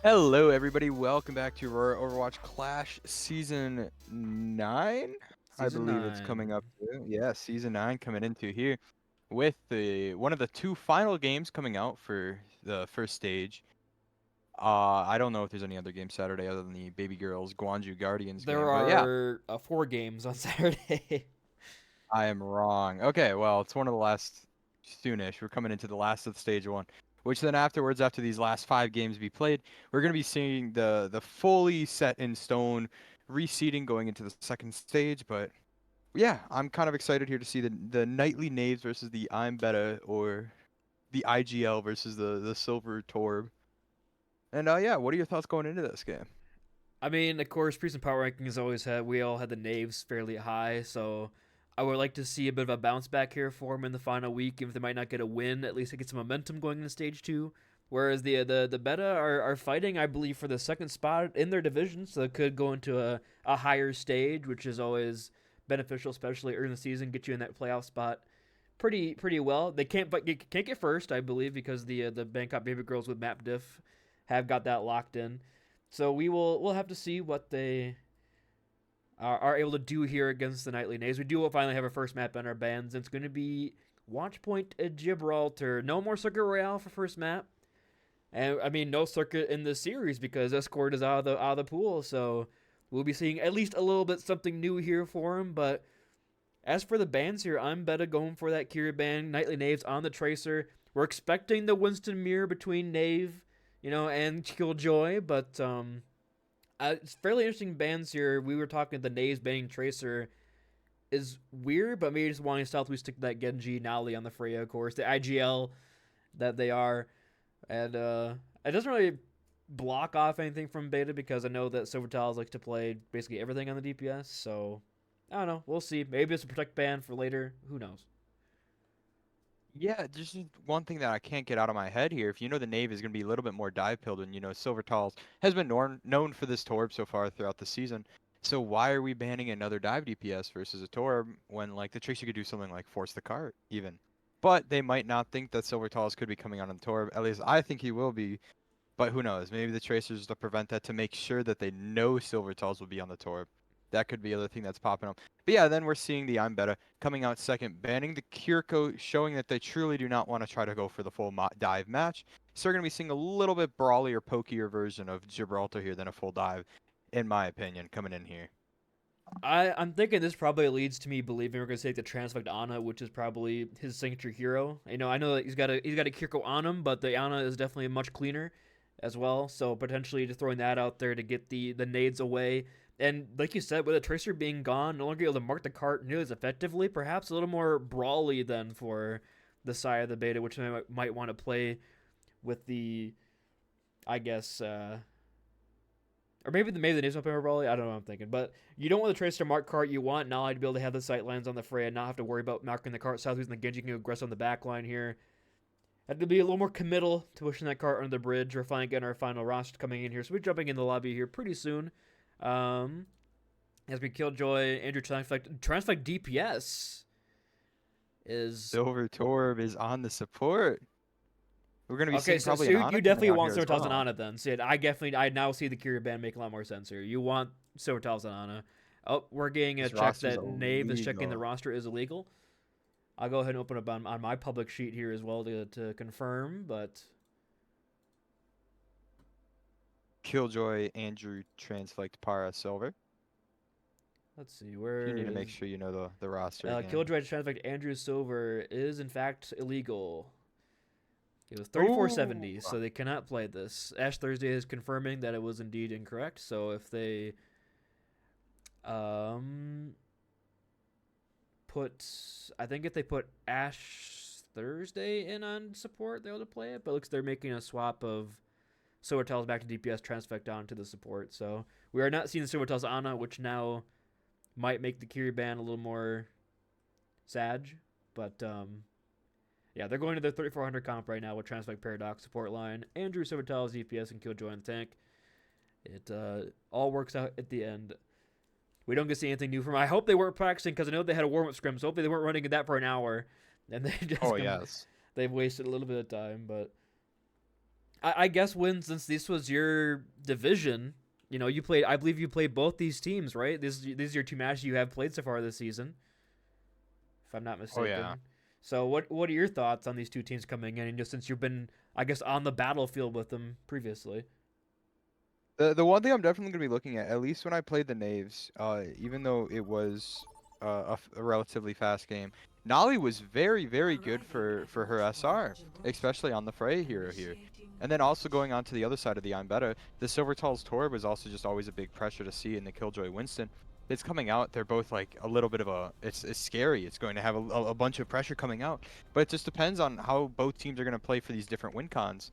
Hello, everybody. Welcome back to Aurora Overwatch Clash Season 9. I Season believe it's coming 9. up to. Yeah, Season 9 coming into here with one of the two final games coming out for the first stage. I don't know if there's any other game Saturday other than the Baby Girls Guanju Guardians There game, but yeah, are 4 games on Saturday. I am wrong. Okay, well, it's one of the last soonish. We're coming into the last of stage one, which then afterwards, after these last 5 games be played, we're gonna be seeing the fully set in stone reseeding going into the second stage. But yeah, I'm kind of excited here to see the nightly Knaves versus the I'm Betta or the IGL versus the Silver Torb. And yeah, what are your thoughts going into this game? I mean, of course, preseason power rankings always had we all had the Knaves fairly high, so I would like to see a bit of a bounce back here for them in the final week. Even if they might not get a win, at least they get some momentum going into stage 2. Whereas the Beta are fighting, I believe, for the second spot in their division, so it could go into a higher stage, which is always beneficial, especially early in the season, get you in that playoff spot pretty well. They can't get first, I believe, because the Bangkok Baby Girls with map diff have got that locked in. So we'll have to see what they are able to do here against the Nightly Knaves. We do finally have our first map in our bands, and it's going to be Watchpoint at Gibraltar. No more Circuit Royale for first map, and I mean no circuit in the series because Escort is out of the pool. So we'll be seeing at least a little bit something new here for him, but as for the bans here, I'm Betta going for that Kira ban. Nightly Knaves on the Tracer. We're expecting the Winston mirror between Knave, and Killjoy, but it's fairly interesting bans here. We were talking the Knaves banning Tracer is weird, but maybe just wanting South we stick to that Genji Nali on the Freya, of course, the IGL that they are, and it doesn't really block off anything from Beta because I know that Silvertiles likes to play basically everything on the DPS, so I don't know. We'll see. Maybe it's a protect ban for later. Who knows? Yeah, just one thing that I can't get out of my head here. If you know the Nave is going to be a little bit more dive pilled, and Silver Talls has been known for this Torb so far throughout the season. So why are we banning another dive DPS versus a Torb when like the Tracer could do something like force the cart even? But they might not think that Silver Talls could be coming out on the Torb. At least I think he will be. But who knows? Maybe the Tracers to prevent that to make sure that they know Silver Talls will be on the Torb. That could be the other thing that's popping up. But yeah, then we're seeing the I'm Beta coming out second, banning the Kiriko, showing that they truly do not want to try to go for the full dive match. So we're going to be seeing a little bit brawlier, pokier version of Gibraltar here than a full dive, in my opinion, coming in here. I'm thinking this probably leads to me believing we're gonna take the Transfect Ana, which is probably his signature hero. I know that he's got a Kiriko on him, but the Ana is definitely much cleaner. as well. So potentially just throwing that out there to get the nades away. And like you said, with a Tracer being gone, no longer able to mark the cart nearly as effectively, perhaps a little more brawly than for the side of the beta, which I might want to play with the, I guess, or maybe the nades don't play more brawly. I don't know what I'm thinking. But you don't want the Tracer to mark cart. You want Nolly to be able to have the sight lines on the Freya and not have to worry about marking the cart. Southeast and the Genji can go aggressive on the back line here. Had to be a little more committal to pushing that cart under the bridge. We're finally getting our final roster coming in here. So we're jumping in the lobby here pretty soon. As we Killjoy, Andrew Transfect DPS is Silver Torb is on the support. We're gonna be okay. seeing So probably you, an Ana you coming definitely out want here as Silver Tiles and well. Ana then. See, I now see the Kyria ban make a lot more sense here. You want Silver Tiles and Ana. Oh, we're getting a This check roster's that Knave is checking the illegal. roster is illegal. I'll go ahead and open up on my public sheet here as well to confirm, but Killjoy, Andrew, Transflect, Para, Silver. let's see where You need to make is sure you know the roster again. Killjoy Transfect Andrew Silver is in fact illegal. It was Ooh. 3470, so they cannot play this. Ash Thursday is confirming that it was indeed incorrect. So if they I think if they put Ash Thursday in on support, they'll be able to play it. But it looks they're making a swap of Silver Tiles back to DPS, Transfect down to the support. So we are not seeing the Silver Tiles Ana, which now might make the Kiri ban a little more sag. But yeah, they're going to their 3400 comp right now with Transfect Paradox support line, Andrew Silver Tiles DPS, and Killjoy on tank. It all works out at the end. We don't get to see anything new from them. I hope they weren't practicing because I know they had a warm-up scrim, so hopefully they weren't running that for an hour. And they just Yes. they've wasted a little bit of time. But I guess, Win, since this was your division, you know, you played. I believe you played both these teams, right? These are your two matches you have played so far this season, if I'm not mistaken. yeah. So what are your thoughts on these two teams coming in, and just since you've been, I guess, on the battlefield with them previously? The one thing I'm definitely gonna be looking at least when I played the Knaves, even though it was a relatively fast game, Nolly was very, very good for her SR, especially on the Frey hero here. And then also going on to the other side of the Betta, the Silver Tall's Torb was also just always a big pressure to see in the Killjoy Winston. It's coming out, they're both like a little bit of it's scary. It's going to have a bunch of pressure coming out. But it just depends on how both teams are going to play for these different win cons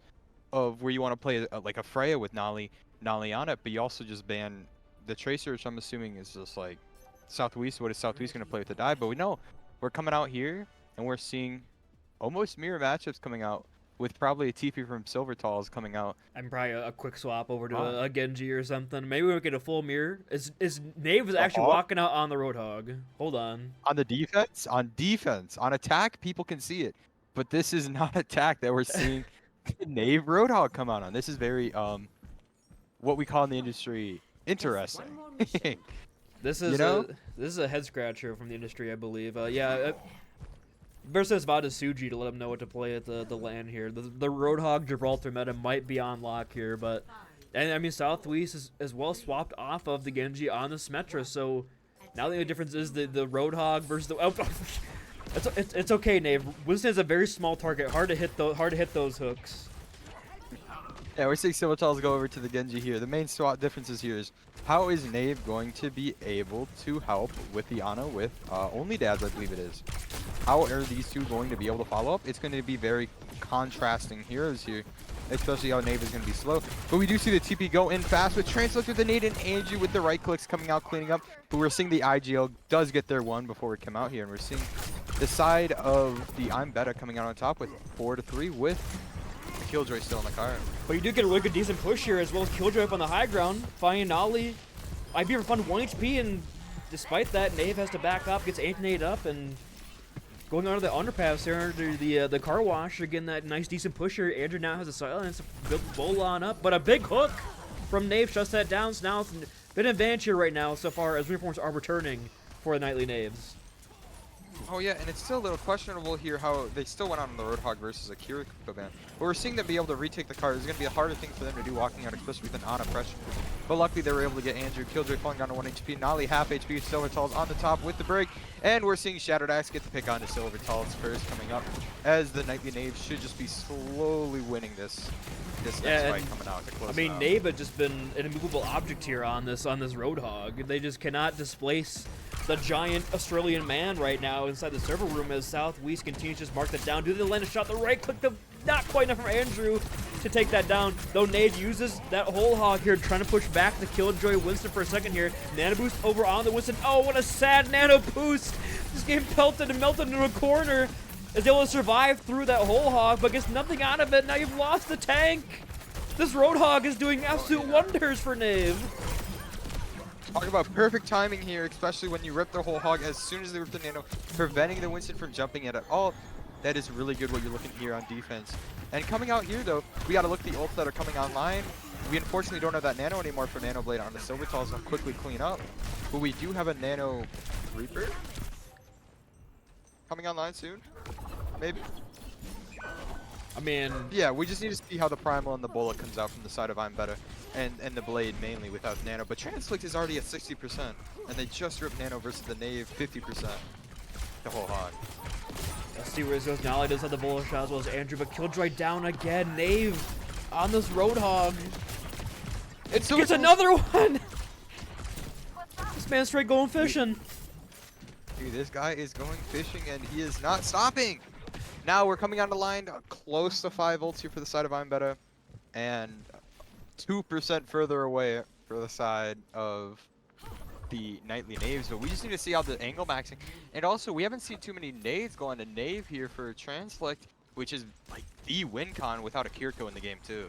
of where you want to play like a Freya with Nolly on it, but you also just ban the Tracer, which I'm assuming is just like Southwest. What is Southwest going to play with the dive? But we know we're coming out here and we're seeing almost mirror matchups coming out with probably a TP from Silver Talls coming out. I'm probably a quick swap over to a Genji or something. Maybe we'll get a full mirror. Is Knave actually walking out on the Roadhog? Hold on. On the defense? On defense. On attack, people can see it. But this is not attack that we're seeing Knave Roadhog come out on. This is very, what we call in the industry, interesting. This is this is a head scratcher from the industry, I believe. Versus Vada Suji to let him know what to play at the LAN here. The Roadhog Gibraltar meta might be on lock here, but and I mean Southwest is as well swapped off of the Genji on the Symmetra, so now the only difference is the Roadhog versus the it's okay, Nave. Winston is a very small target, hard to hit those hooks. Yeah, we're seeing Silver Talls go over to the Genji here. The main swap differences here is how is Knave going to be able to help with the Ana with only dads, I believe it is. How are these two going to be able to follow up? It's going to be very contrasting heroes here, especially how Knave is going to be slow. But we do see the TP go in fast with Translate with the nade and Andrew with the right clicks coming out, cleaning up. But we're seeing the IGL does get their one before we come out here, and we're seeing the side of the Betta coming out on top with 4-3 with Killjoy still in the car. But you do get a really good decent push here as well as Killjoy up on the high ground. Finding Nolly. IB for fun 1 HP, and despite that, Knave has to back up, gets 8-8 up, and going under the underpass there under the car wash, again that nice decent push here. Andrew now has a silence, build bowl on up, but a big hook from Knave shuts that down. So now it's a bit of advantage here right now so far as uniforms are returning for the Nightly Knaves. Oh yeah, and it's still a little questionable here how they still went on the Roadhog versus a Kiriko ban. But we're seeing them be able to retake the card. It's going to be a harder thing for them to do walking out, especially with an Ana pressure. But luckily they were able to get Andrew. Killjoy falling down to 1 HP. Nolly half HP. Silvertall's on the top with the break. And we're seeing Shattered Axe get the pick onto Silvertall's first coming up. As the Nightly Knaves should just be slowly winning this next fight coming out to close it out. Knave has just been an immovable object here on this Roadhog. They just cannot displace the giant Australian man right now inside the server room as Southwest continues to just mark that down. Do they land a shot? The right click, not quite enough from Andrew to take that down. Though Knave uses that whole hog here, trying to push back the Killjoy Winston for a second here. Nano boost over on the Winston. Oh, what a sad nano boost. Just getting pelted and melted into a corner. Is able to survive through that whole hog, but gets nothing out of it. Now you've lost the tank. This Roadhog is doing absolute wonders for Knave. Talk about perfect timing here, especially when you rip the whole hog as soon as they rip the nano, preventing the Winston from jumping it at all. That is really good what you're looking here on defense. And coming out here though, we gotta look at the ults that are coming online. We unfortunately don't have that nano anymore for Nano Blade on the Silvertall, so I'll quickly clean up. But we do have a Nano Reaper coming online soon, maybe. I mean, yeah, we just need to see how the Primal and the Bullet comes out from the side of I'm Betta. And the Blade mainly without Nano, but Transflict is already at 60%, and they just ripped Nano versus the Knave 50%. The whole hog. Let's see where this goes. Nolly does have the bullet shot as well as Andrew, but Killjoy down again. Knave on this Roadhog. It's another one! This man's straight going fishing. Dude, this guy is going fishing and he is not stopping! Now we're coming on the line, close to 5 ults here for the side of I'm Betta, and 2% further away for the side of the Nightly Knaves, but we just need to see how the angle maxing. And also, we haven't seen too many nades go on to Knave here for Transflict, which is like the win con without a Kiriko in the game too.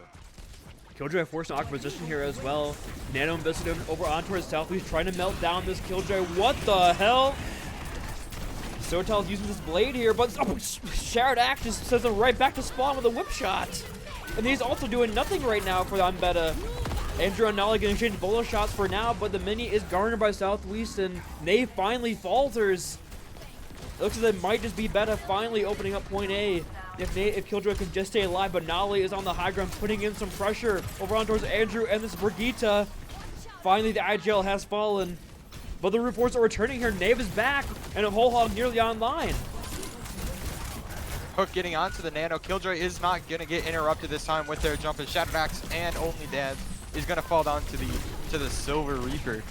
Killjoy forced an awkward position here as well. Nano invested over on towards Southwest, trying to melt down this Killjoy. What the hell? Sotal's using this blade here, but Shattered Axe just sends him right back to spawn with a whip shot. And he's also doing nothing right now for the Betta. Andrew and Nolly getting exchanged bullet shots for now, but the mini is garnered by Southwest, and Knave finally falters. It looks like it might just be Betta finally opening up point A. If Killjoy can just stay alive, but Nolly is on the high ground, putting in some pressure over on towards Andrew and this Brigitte. Finally, the IGL has fallen, but the reports are returning here. Knave is back, and a whole hog nearly online. Hook getting onto the Nano. Killjoy is not gonna get interrupted this time with their jump, and Shattered Axe and only Dad is gonna fall down to the Silver Reaper,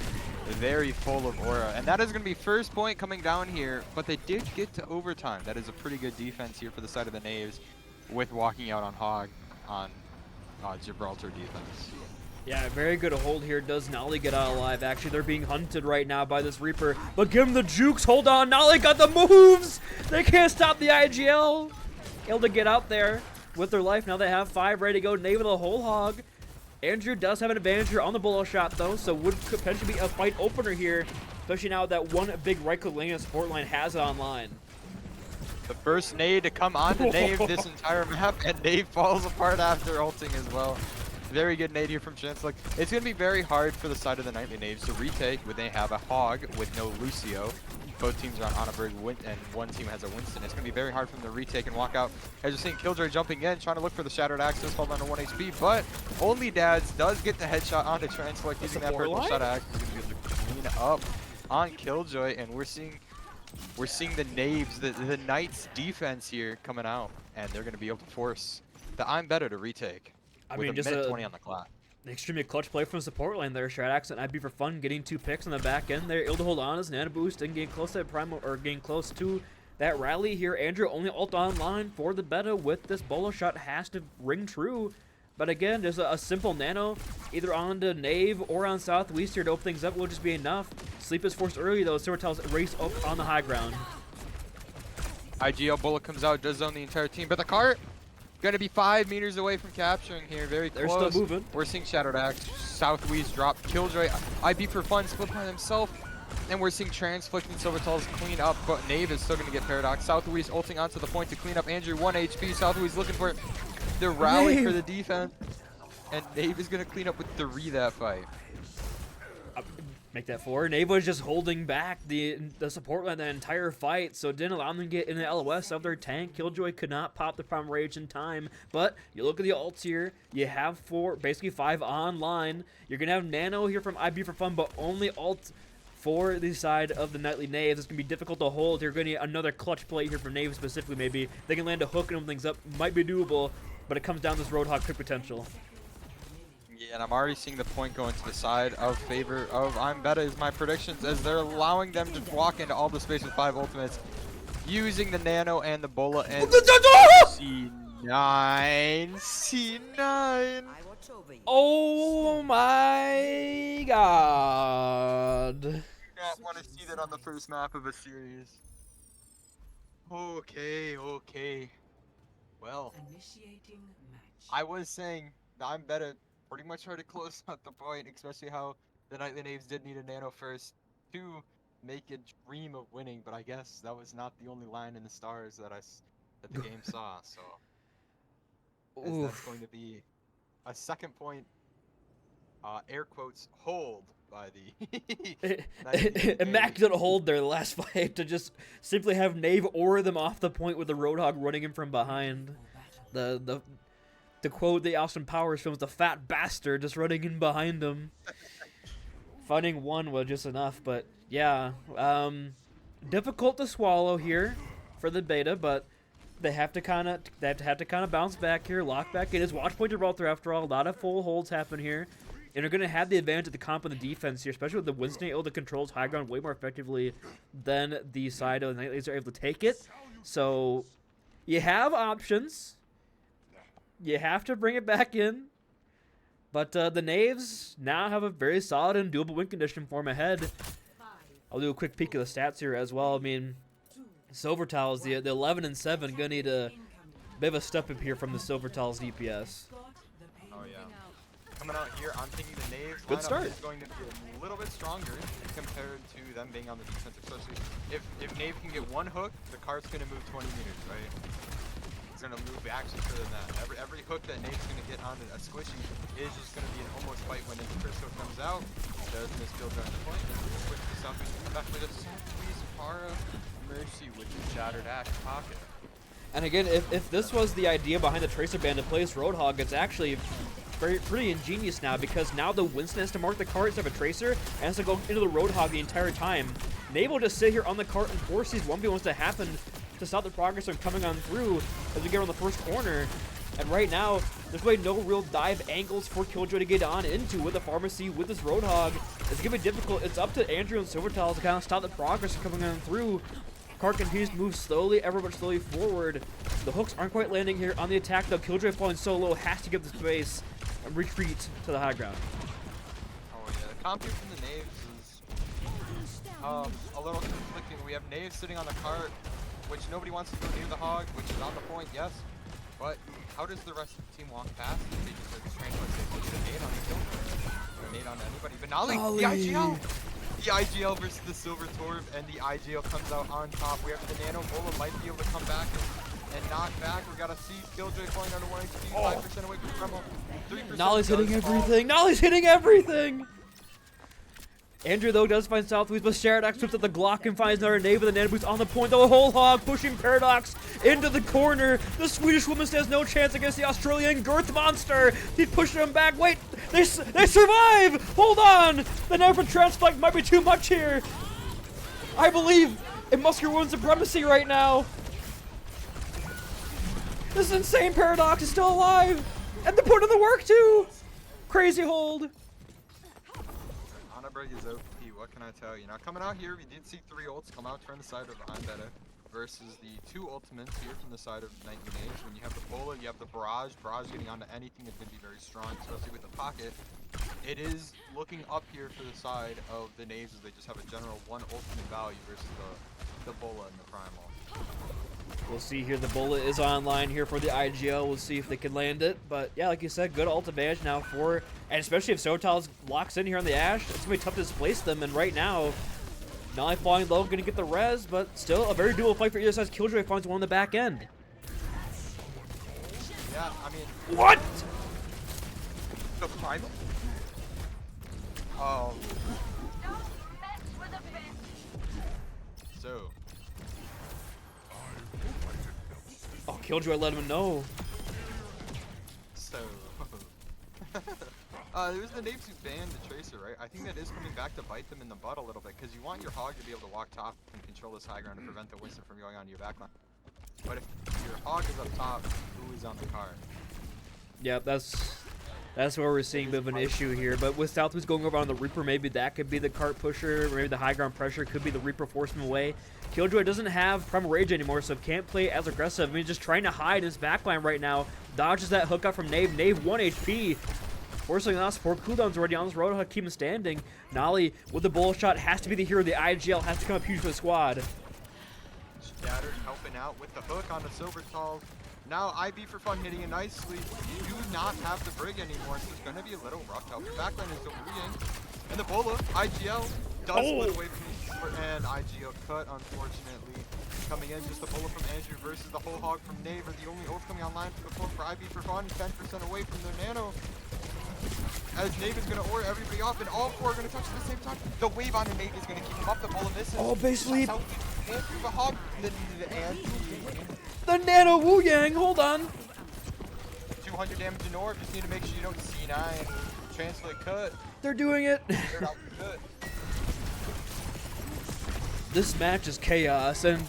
very full of aura, and that is gonna be first point coming down here. But they did get to overtime. That is a pretty good defense here for the side of the Knaves, with walking out on Hog on Gibraltar defense. Yeah, very good hold here. Does Nolly get out alive? Actually, they're being hunted right now by this Reaper, but give him the jukes. Hold on, Nolly got the moves. They can't stop the IGL. Able to get out there with their life. Now they have 5 ready to go. Knave with a whole hog. Andrew does have an advantage here on the bullet shot though, so would potentially be a fight opener here, especially now that one big right click lane and support line has it online. The first nade to come on to Knave this entire map, and Knave falls apart after ulting as well. Very good nade here from Chancellor. It's going to be very hard for the side of the Nightly Knaves to retake when they have a Hog with no Lucio. Both teams are on Onnaberg and one team has a Winston. It's going to be very hard for them to retake and walk out. As you're seeing Killjoy jumping in, trying to look for the Shattered Axe, fall down to 1 HP, but only Dads does get the headshot onto Translect using that purple Shattered Axe. He's going to be able to clean up on Killjoy, and we're seeing the Knaves, the Knights defense here coming out, and they're going to be able to force the I'm Betta to retake. I with mean, a just minute 20 on the clock. An extremely clutch play from the support lane there. Shattered Axe and IB for fun, getting 2 picks on the back end there. Able to hold on as Nano boost and getting close to that primal, or getting close to that rally here. Andrew only ult online for the Betta with this bolo shot has to ring true. But again, there's a simple Nano either on the Knave or on Southwest here to open things up will just be enough. Sleep is forced early though. Silvertall's race up on the high ground. IGL bullet comes out, does zone the entire team, but the cart gonna be 5 meters away from capturing here. Very close. They're still moving. We're seeing Shattered Axe, Southwest drop, Killjoy, IB for fun, split by himself, and we're seeing Transflict and Silvertall's clean up, but Knave is still gonna get Paradox. Southwest ulting onto the point to clean up Andrew, 1 HP. Southwest looking for the rally for the defense, and Knave is gonna clean up with 3 that fight. Make that 4. Knave was just holding back the support line the entire fight, so it didn't allow them to get in the LOS of their tank. Killjoy could not pop the Prime Rage in time, but you look at the ults here, you have 4, basically 5 online. You're going to have Nano here from IB for fun, but only ult for the side of the Nightly Knaves. It's going to be difficult to hold. You're going to need another clutch play here for Knaves specifically, maybe. They can land a hook and open things up. Might be doable, but it comes down to this Roadhog quick potential. Yeah, and I'm already seeing the point going to the side of favor of I'm Betta is my predictions, as they're allowing them to walk into all the space with 5 ultimates, using the Nano and the Bola and C9. C9. Oh my god. Do not want to see that on the first map of a series. Okay. Well, I was saying I'm Betta pretty much try to close out the point, especially how the Nightly Knaves did need a Nano first to make a dream of winning, but I guess that was not the only line in the stars that that the game saw, so as that's going to be a second point, air quotes, hold by the immaculate hold there the last fight to just simply have Knave or them off the point with the Roadhog running him from behind. The quote the Austin Powers film was the fat bastard just running in behind him. Finding one was just enough, but yeah. Difficult to swallow here for the Beta, but they have to kind of bounce back here, lock back in. His watch points are brought through after all. A lot of full holds happen here. And they're going to have the advantage of the comp on the defense here, especially with the Winston able to control his high ground way more effectively than the side of the Nightlies are able to take it. So you have options. You have to bring it back in. But the Knaves now have a very solid and doable win condition for them ahead. I'll do a quick peek of the stats here as well. I mean, Silver Tiles, the 11 and 7, gonna need a bit of a step up here from the Silver Tiles DPS. Oh yeah. Coming out here, I'm thinking the Knaves Good start. is going to be a little bit stronger compared to them being on the defensive, especially if Knave can get one hook, the cart's gonna move 20 meters, right? It's gonna move actually further than that. Every hook that Knave's gonna get on a squishy is just gonna be an almost fight when the Crystal comes out. Does miss build on the point, and switch this up and come back with a squeeze para Mercy with the Shattered Ash pocket. And again, if this was the idea behind the Tracer Band to place Roadhog, it's actually pretty ingenious now, because now the Winston has to mark the cart instead of a Tracer and has to go into the Roadhog the entire time. Knave will just sit here on the cart and force these 1v1s to happen to stop the progress from coming on through as we get on the first corner. And right now, there's really no real dive angles for Killjoy to get on into with the Pharmacy, with this Roadhog. It's going to be difficult. It's up to Andrew and Silvertile to kind of stop the progress from coming on through. Cart continues to move slowly, ever but slowly forward. The hooks aren't quite landing here on the attack, though. Killjoy falling so low, has to give the space and retreat to the high ground. Oh yeah, the comp here from the Knaves is a little conflicting. We have Knaves sitting on the cart, which nobody wants to go near the hog, which is on the point, yes. But how does the rest of the team walk past? They just are trained, let's say, put a nade on the Killjoy, or a nade on anybody. But Nolly, the IGL! The IGL versus the Silver Torb, and the IGL comes out on top. We have the Nano Bola might be able to come back and knock back. We gotta see Killjoy falling under 1 HP, 5% away from Kreml, 3%. Nolly's hitting everything! Nolly's hitting everything! Andrew, though, does find Southwest, but Sharadox flips up the Glock and finds another nade with the Nano Boost on the point. The whole hog pushing Paradox into the corner. The Swedish woman stands no chance against the Australian Girth Monster. He's pushing him back. Wait, they survive! Hold on! The Never Transplant might be too much here. I believe in Muscular Woman supremacy right now. This is insane. Paradox is still alive. And they're putting in the work, too. Crazy hold. Break is OP, what can I tell you? Now coming out here, we did see 3 ults come out, turn the side of I'm Betta versus the 2 ultimates here from the side of Nightly Knaves. When you have the Bola, you have the Barrage. Barrage getting onto anything is going to be very strong, especially with the pocket. It is looking up here for the side of the Knaves as they just have a general 1 ultimate value versus the Bola and the Primal. We'll see here. The Bola is online here for the IGL. We'll see if they can land it. But yeah, like you said, good ult advantage now for, and especially if Sotiles locks in here on the Ashe, it's gonna be tough to displace them. And right now, Nolly falling low, gonna get the res, but still a very doable fight for either side. Killjoy finds one on the back end. Yeah, I mean, what? The Primal? Oh. So, Oh, Killjoy let him know. so. It was the Knaves who banned the Tracer, right? I think that is coming back to bite them in the butt a little bit, because you want your Hog to be able to walk top and control this high ground to prevent the Winston from going onto your backline. But if your Hog is up top, who is on the cart? Yeah, that's where we're seeing a bit of an issue here. But with Southwest going over on the Reaper, maybe that could be the cart pusher. Maybe the high ground pressure could be the Reaper forcing him away. Killjoy doesn't have Primal Rage anymore, so can't play as aggressive. I mean, just trying to hide in his backline right now. Dodges that hookup from Knave. Knave 1 HP. Forcing us 4 cooldowns already on this road to keep him standing. Nolly with the bullet shot has to be the hero. The IGL has to come up huge for the squad. Shattered helping out with the hook on the Silvertall. Now IB for fun hitting it nicely. You do not have the Brig anymore, so it's going to be a little rough. Help your backline is overreading. And the Bola, IGL, does split away from the Super, and IGL cut, unfortunately. Coming in, just the Bola from Andrew versus the whole Hog from Knave are the only ult coming online for the floor for IB for fun. 10% away from their Nano. As Knave is going to order everybody off, and all 4 are going to touch at the same time. The wave on the Knave is going to keep him up. The Bola misses. Oh, base sweep. Andrew the Hog, The Nano Wu Yang, hold on. 200 damage in orb, just need to make sure you don't C9. Translate cut. They're doing it. They're out for good. This match is chaos, and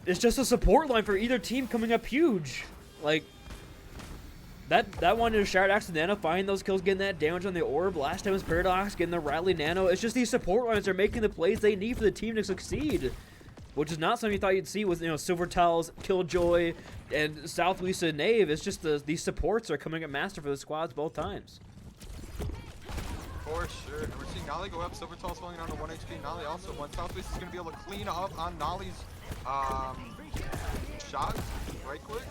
it's just a support line for either team coming up huge. Like, that one is Shard Axe and Nano, finding those kills, getting that damage on the orb. Last time was Paradox, getting the Riley Nano. It's just these support lines are making the plays they need for the team to succeed. Which is not something you thought you'd see with, Silvertell's, Killjoy, and South Lisa Knave. It's just these supports are coming at master for the squads both times. For sure. And we're seeing Nolly go up. Silvertall's falling down to 1 HP. Nolly also one. Southwest is going to be able to clean up on Nolly's shot, right click.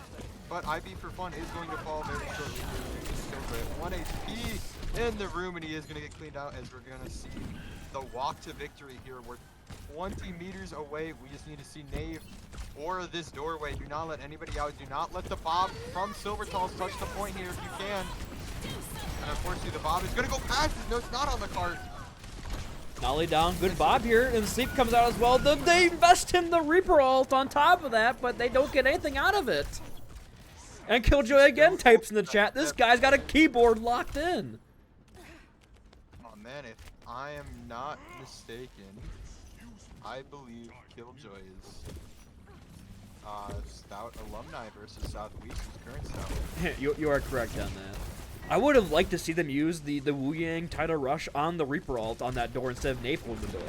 But IB for fun is going to fall very shortly. 1 HP in the room, and he is going to get cleaned out as we're going to see the walk to victory here. We're 20 meters away. We just need to see Knave or this doorway. Do not let anybody out. Do not let the Bob from Silvertall's touch the point here if you can. And unfortunately, the Bob is going to go past it. No, it's not on the cart. Nolly down, good Bob here, and Sleep comes out as well. They invest in the Reaper ult on top of that, but they don't get anything out of it. And Killjoy again types in the chat, this guy's got a keyboard locked in. Oh man, if I am not mistaken, I believe Killjoy is Stout alumni versus Southwest's current Stout. You are correct on that. I would have liked to see them use the Wu Yang Tidal Rush on the Reaper ult on that door instead of Nave holding the door.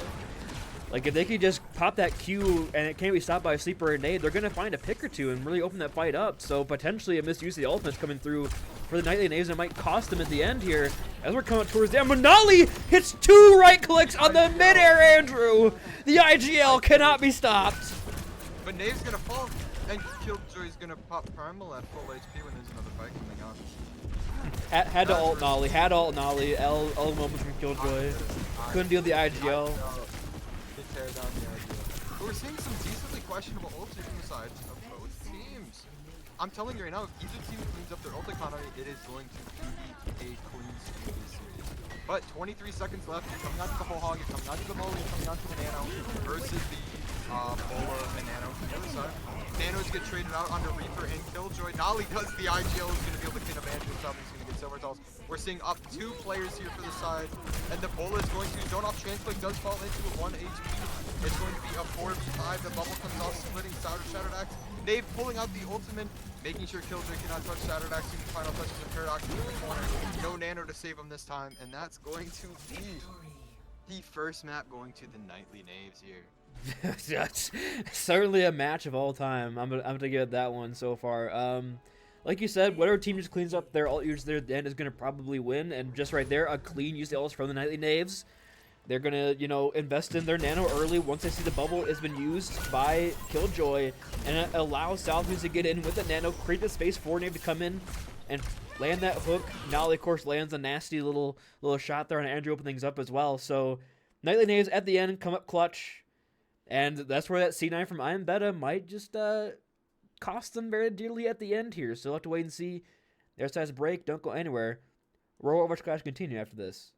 Like, if they could just pop that Q and it can't be stopped by a Sleeper or Nade, they're going to find a pick or two and really open that fight up. So, potentially, a misuse of the ultimate's coming through for the Nightly Knaves, and it might cost them at the end here. As we're coming towards the end, Manali hits 2 right clicks on the mid-air Andrew! The IGL cannot be stopped! But Knave's going to fall, and Killjoy's going to pop Primal at full HP when there's another fight coming on. Had to ult Nolly, had to ult Nolly. L moment from Killjoy. Couldn't deal with the IGL. Tear down the idea. But we're seeing some decently questionable ults from the sides of both teams. I'm telling you right now, if either team cleans up their ult economy, it is going to be a clean sweep this series. But 23 seconds left. You're coming onto the whole hog, you're coming onto the Mola, you're coming onto the Nano versus the Bola and Nano from the other side. Nanos get traded out onto Reaper and Killjoy. Nolly does the IGL, is going to be able to clean up Andrew himself. He's going to get Silvertalls. We're seeing up 2 players here for the side. And the Bola is going to zone off. Transplant does fall into a 1 HP. It's going to be a 4v5. The bubble comes off, splitting Shattered Axe. Knave pulling out the ultimate, making sure Killjoy cannot touch Shattered Axe. The final touches of Paradox in the corner. No Nano to save him this time. And that's going to be the first map going to the Nightly Knaves here. That's certainly a match of all time. I'm gonna give that one so far. Like you said, whatever team just cleans up their ult use there at the end is gonna probably win. And just right there, a clean use of ults from the Nightly Knaves. They're gonna, invest in their Nano early once they see the bubble has been used by Killjoy, and it allows Southwest to get in with the Nano, create the space for Knave to come in and land that hook. Nolly, of course, lands a nasty little shot there, and Andrew open things up as well. So Nightly Knaves at the end come up clutch. And that's where that C9 from I Am Betta might just cost them very dearly at the end here. So we'll have to wait and see. Their size break. Don't go anywhere. Aurora Overwatch Clash continue after this.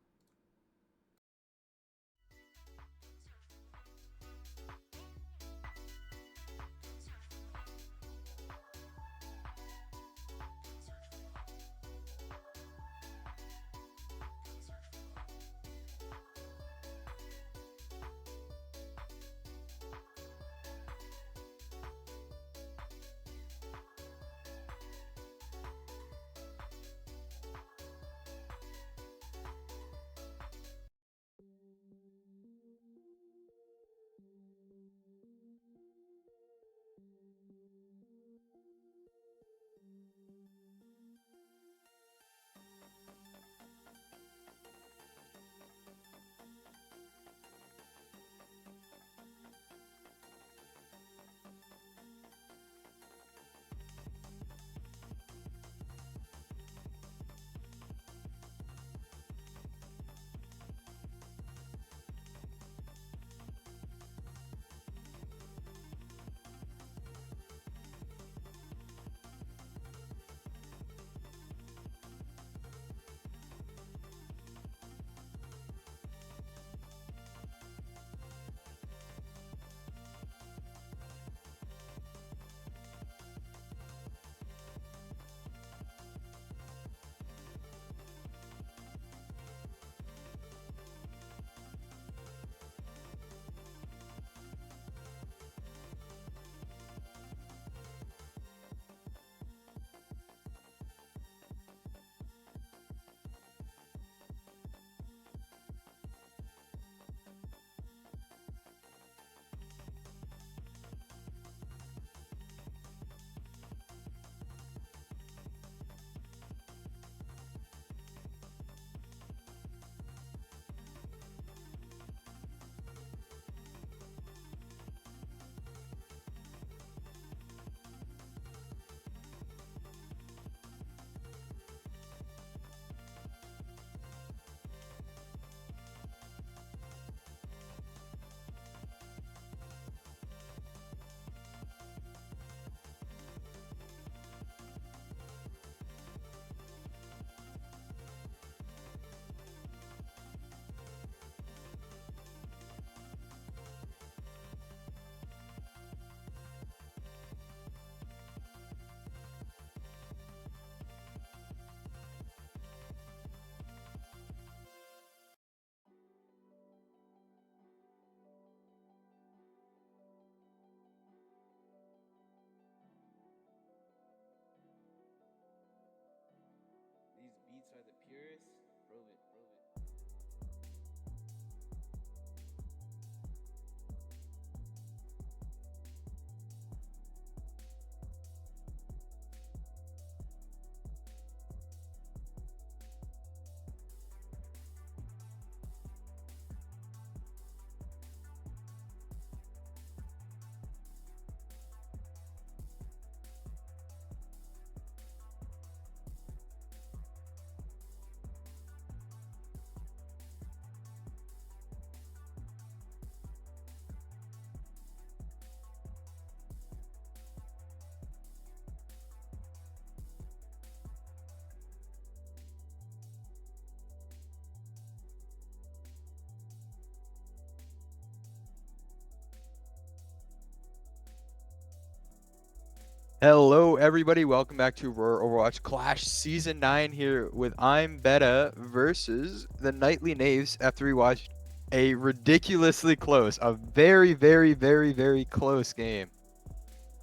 Hello, everybody. Welcome back to Aurora Overwatch Clash Season 9 here with I'm Betta versus the Nightly Knaves after we watched a ridiculously close, a very, very, very, very close game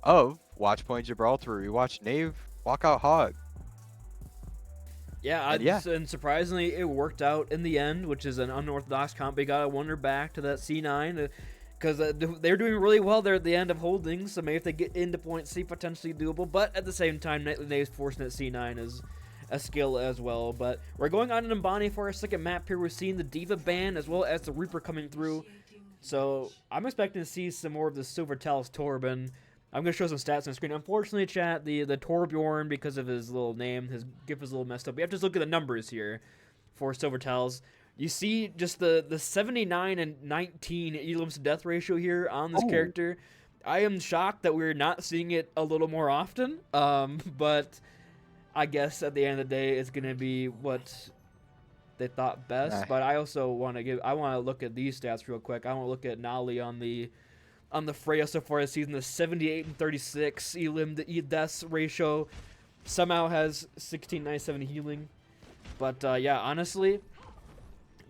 of Watch Point Gibraltar. We watched Knave walk out hog. Yeah, And and surprisingly, it worked out in the end, which is an unorthodox comp. We got to wonder back to that C9 because they're doing really well there at the end of holdings. So maybe if they get into point C, potentially doable. But at the same time, Nightly Knaves forcing that C9 is a skill as well. But we're going on in Mbani for our second map here. We're seeing the Diva ban as well as the Reaper coming through. So I'm expecting to see some more of the Silver Talus Torben. I'm going to show some stats on the screen. Unfortunately, chat, the Torbjorn, because of his little name, his GIF is a little messed up. We have to just look at the numbers here for Silver Talus. You see just the 79 and 19 elims to death ratio here on this character. I am shocked that we're not seeing it a little more often. But I guess at the end of the day, it's going to be what they thought best. But I also want to look at these stats real quick. I want to look at Nali on the Freya so far this season. The 78 and 36 elim to deaths ratio somehow has 1697 healing. But yeah, honestly,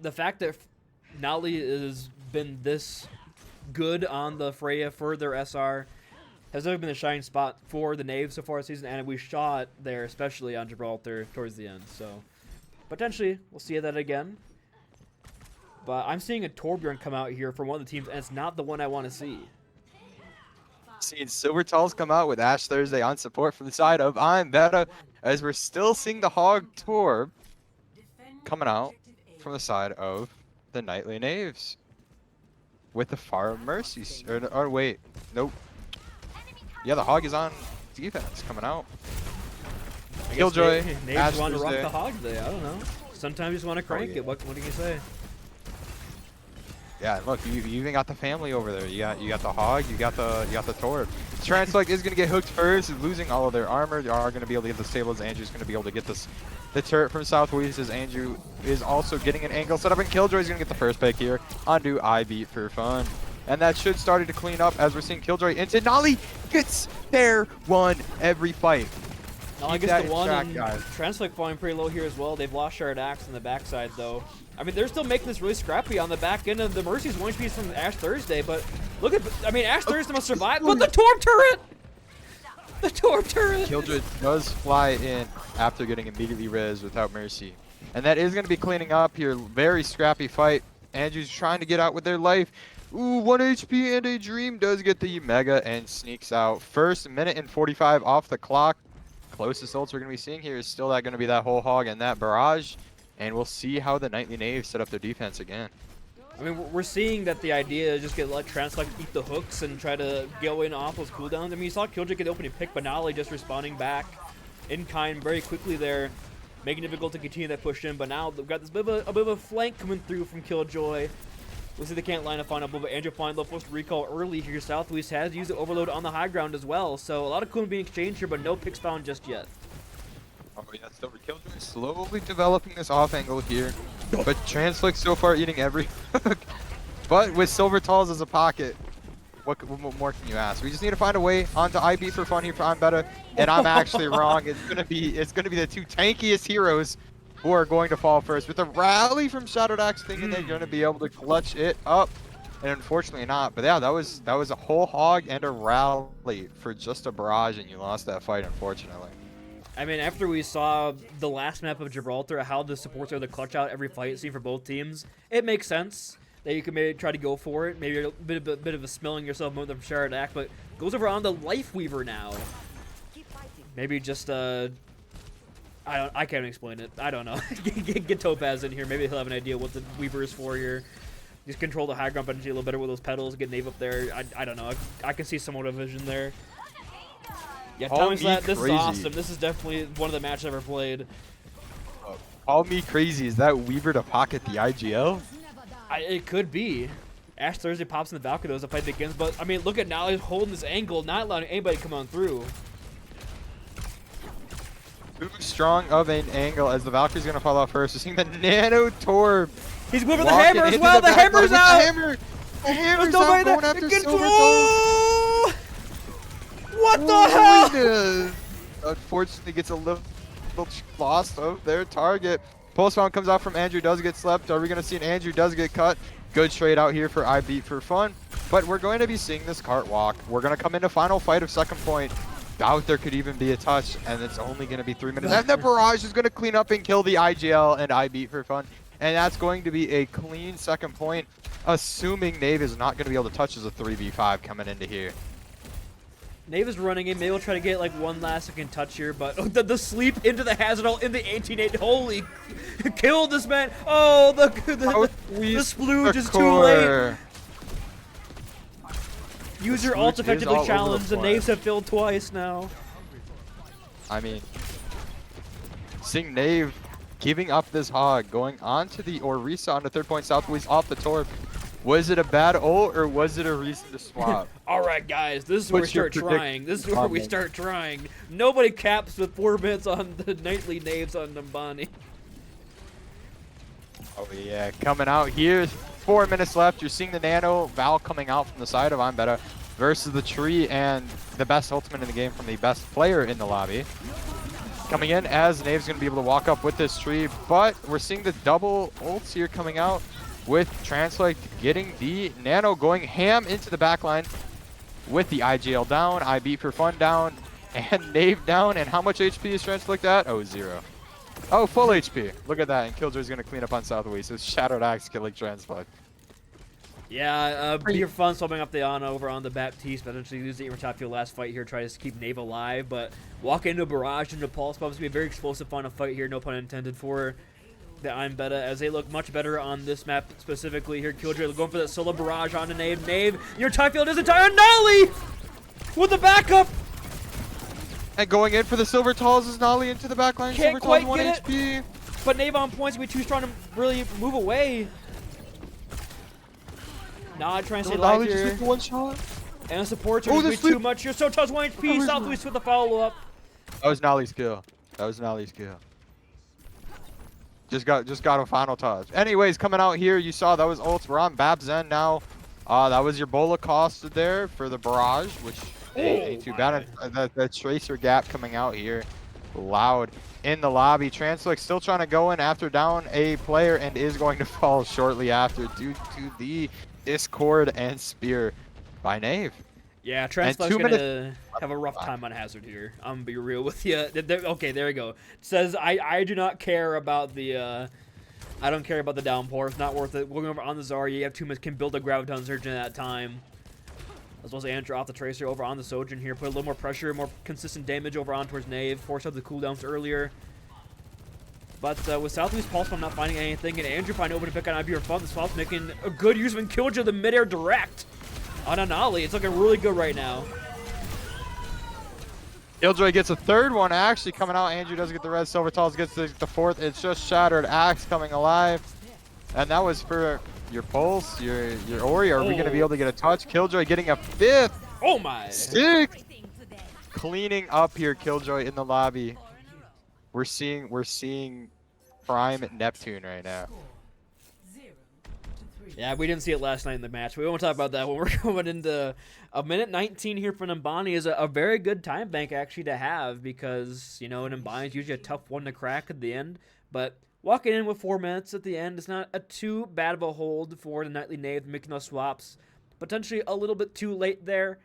the fact that Nali has been this good on the Freya for their SR has never been the shining spot for the Knaves so far this season, and we shot there, especially on Gibraltar towards the end. So potentially we'll see that again. But I'm seeing a Torbjorn come out here from one of the teams, and it's not the one I want to see. seeing Silver Talus come out with Ash Thursday on support from the side of I'm Betta, as we're still seeing the Hog Torb coming out from the side of the Nightly Knaves with the Far Mercies. Or wait, nope. Yeah, the Hog is on defense coming out. Killjoy, Knaves want to rock the Hog today. I don't know. Sometimes you just want to crank it. What can you say? Yeah, look, you even got the family over there. You got the Hog, you got the Torb. Translux is gonna get hooked first, losing all of their armor. They are gonna be able to get the stables. Andrew's gonna be able to get the turret from Southwest, as Andrew is also getting an angle set up, and Killjoy's gonna get the first pick here onto I beat for fun. And that should start to clean up as we're seeing Killjoy into Nolly gets there, won every fight. I guess the one Translux falling pretty low here as well. They've lost Shard Axe on the backside though. I mean, they're still making this really scrappy on the back end of the Mercy's one piece from Ash Thursday, but look at, I mean, Ash Thursday must survive, but the Torb turret! The Torb turret! Killjoy does fly in after getting immediately res without mercy. And that is going to be cleaning up here. Very scrappy fight. Andrew's trying to get out with their life. Ooh, 1 HP and a Dream does get the Mega and sneaks out. First minute and 45 off the clock. Closest ults we're going to be seeing here is still going to be that whole Hog and that Barrage. And we'll see how the Nightly Knaves set up their defense again. I mean, we're seeing that the idea is just let Translux eat the hooks and try to go in off those cooldowns. I mean, you saw Killjoy get the opening pick, but Nali just responding back in kind very quickly there, making it difficult to continue that push in. But now they've got this a bit of a flank coming through from Killjoy. We'll see they can't line up on it, but Andrew flying low post recall early here. Southwest has used the overload on the high ground as well, so a lot of cooling being exchanged here, but no picks found just yet. Oh yeah, Silver Killjoy slowly developing this off angle here, but Translux so far eating every hook. But with Silver Talus as a pocket, what more can you ask? We just need to find a way onto IB for fun here for I'm Betta, and I'm actually wrong. It's gonna be the two tankiest heroes who are going to fall first. With a rally from Shadowed Axe, thinking they're gonna be able to clutch it up, and unfortunately not. But yeah, that was a whole Hog and a rally for just a Barrage, and you lost that fight, unfortunately. I mean, after we saw the last map of Gibraltar, how the supports are the clutch out every fight scene for both teams, it makes sense that you can maybe try to go for it. Maybe a bit of a smelling yourself moment from Sharadak, but goes over on the Life Weaver now. Maybe just I can't explain it. I don't know. Get Topaz in here. Maybe he'll have an idea what the Weaver is for here. Just control the high ground potentially a little better with those pedals. Get Knave up there. I don't know. I can see somewhat of vision there. Yeah, Tommy Slat, this is awesome. This is definitely one of the matches I've ever played. Call me crazy. Is that Weaver to pocket the IGL? It could be. Ash Thursday pops in the Valkyrie as the fight begins, but I mean, look at now he's holding this angle, not allowing anybody to come on through. Too strong of an angle as the Valkyrie's gonna fall off first. We're seeing the Nano Torb. He's moving the hammer as well. The hammer's out. The hammer's out going after Silver. What the hell? Unfortunately, gets a little lost of their target. Pulse Bomb comes out from Andrew, does get slept. Are we going to see an Andrew does get cut? Good trade out here for I Beat for fun. But we're going to be seeing this cart walk. We're going to come into final fight of second point. Doubt there could even be a touch, and it's only going to be 3 minutes. And the Barrage is going to clean up and kill the IGL and I Beat for fun. And that's going to be a clean second point, assuming Knave is not going to be able to touch as a 3v5 coming into here. Knave is running in. Maybe we'll try to get like one last second touch here, but the sleep into the hazard ult in the 18-8. Holy, killed this man. Oh, the splooge is too late. Use your ult effectively challenged. The Knaves have filled twice now. I mean, seeing Knave giving up this hog, going on to the Orisa on the 3rd point southwest off the Torb. Was it a bad ult or was it a reason to swap? All right, guys, this is where we start trying. This is where we start trying. Nobody caps with 4 minutes on the nightly Knaves on Nambani. Oh yeah, coming out here, 4 minutes left. You're seeing the Nano Val coming out from the side of Betta versus the tree and the best ultimate in the game from the best player in the lobby. Coming in as Knave's going to be able to walk up with this tree, but we're seeing the double ults here coming out with Translate getting the Nano going ham into the backline with the IGL down, I Beat for fun down, and Knave down. And how much HP is Translate at? Oh, 0. Oh, full HP. Look at that. And Killjoy's going to clean up on Southwest. It's Shadowed Axe killing Translate. Yeah, Be Fun swapping up the Ana over on the Baptiste, but eventually lose the top field last fight here, try to keep Knave alive, but walk into a Barrage into Pulse Bomb. It's going to be a very explosive final fight here, no pun intended, for the Betta, as they look much better on this map specifically here. Killjoy going for that solo Barrage onto Knave. Knave, your top field isn't tired. Nolly with the backup. And going in for the Silver Talls is Nolly into the backline. Can't Silver quite Talls 1 get HP. it, but Knave on points will be too strong to really move away. Nah, trying to stay alive here. Just one shot. And the supports are going to be too much here. So Toss 1 HP, Southwest with the follow-up. That was Nolly's kill. Just got a final touch. Anyways, coming out here, you saw that was ults. We're on Babzen now. That was your Bola cost there for the Barrage, which ain't too bad. The Tracer gap coming out here. Loud in the lobby. Translix still trying to go in after down a player and is going to fall shortly after due to the Discord and Spear by Knave. Yeah, Translux going to have a rough time on Hazard here. I'm going to be real with you. Okay, there we go. It says, I do not care about the... I don't care about the downpour. It's not worth it. We're going over on the Zarya. You have 2 minutes. Can build a Graviton Surge in that time. As well as Andrew off the Tracer over on the Sojourn here. Put a little more pressure, more consistent damage over on towards Knave. Force out the cooldowns earlier. But with Southwest Pulse Bomb not finding anything, and Andrew finding open to pick on IB Fun, the Swap's making a good use of Killjoy the midair direct on Anali. It's looking really good right now. Killjoy gets a 3rd one actually coming out. Andrew does get the red. Silver Talls gets the 4th. It's just Shattered Axe coming alive. And that was for your Pulse, your Ori. Are we going to be able to get a touch? Killjoy getting a 5th. Oh my. 6th. Cleaning up here, Killjoy in the lobby. We're seeing Prime Neptune right now. Yeah, we didn't see it last night in the match. We won't talk about that when we're going into a minute 19 here for Nambani is a very good time bank actually to have because, you know, Nambani is usually a tough one to crack at the end. But walking in with 4 minutes at the end is not a too bad of a hold for the Nightly Knave making those swaps. Potentially a little bit too late there.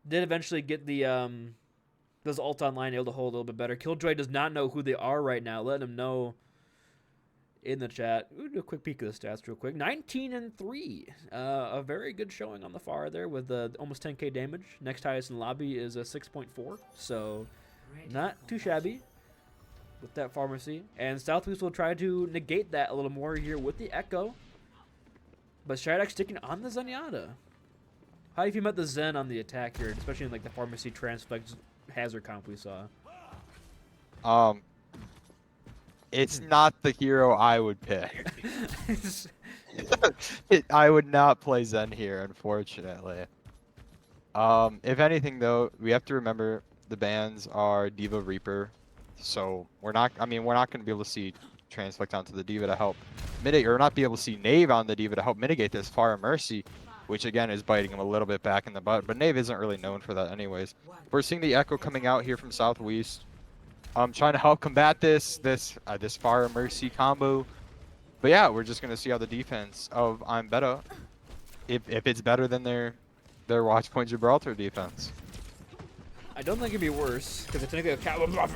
Did eventually get the Because ult online able to hold a little bit better. Killjoy does not know who they are right now. Let him know in the chat. We'll do a quick peek of the stats real quick. 19-3. A very good showing on the far there with almost 10k damage. Next highest in the lobby is a 6.4. So not too shabby with that pharmacy. And Southwest will try to negate that a little more here with the Echo. But Shadok sticking on the Zenyatta. How do you feel about the Zen on the attack here, especially in like the pharmacy transflex hazard comp we saw? It's not the hero I would pick. I would not play Zen here, unfortunately. If anything, though, we have to remember the bans are Diva Reaper, so we're not. I mean, we're not going to be able to see Transflict onto the Diva to help mitigate, or not be able to see Knave on the Diva to help mitigate this Fire Mercy, which again is biting him a little bit back in the butt. But Knave isn't really known for that, anyways. We're seeing the Echo coming out here from Southwest. Trying to help combat this Fire Mercy combo. But yeah, we're just gonna see how the defense of I'm Betta, if it's better than their Watchpoint Gibraltar defense. I don't think it'd be worse, because it's gonna go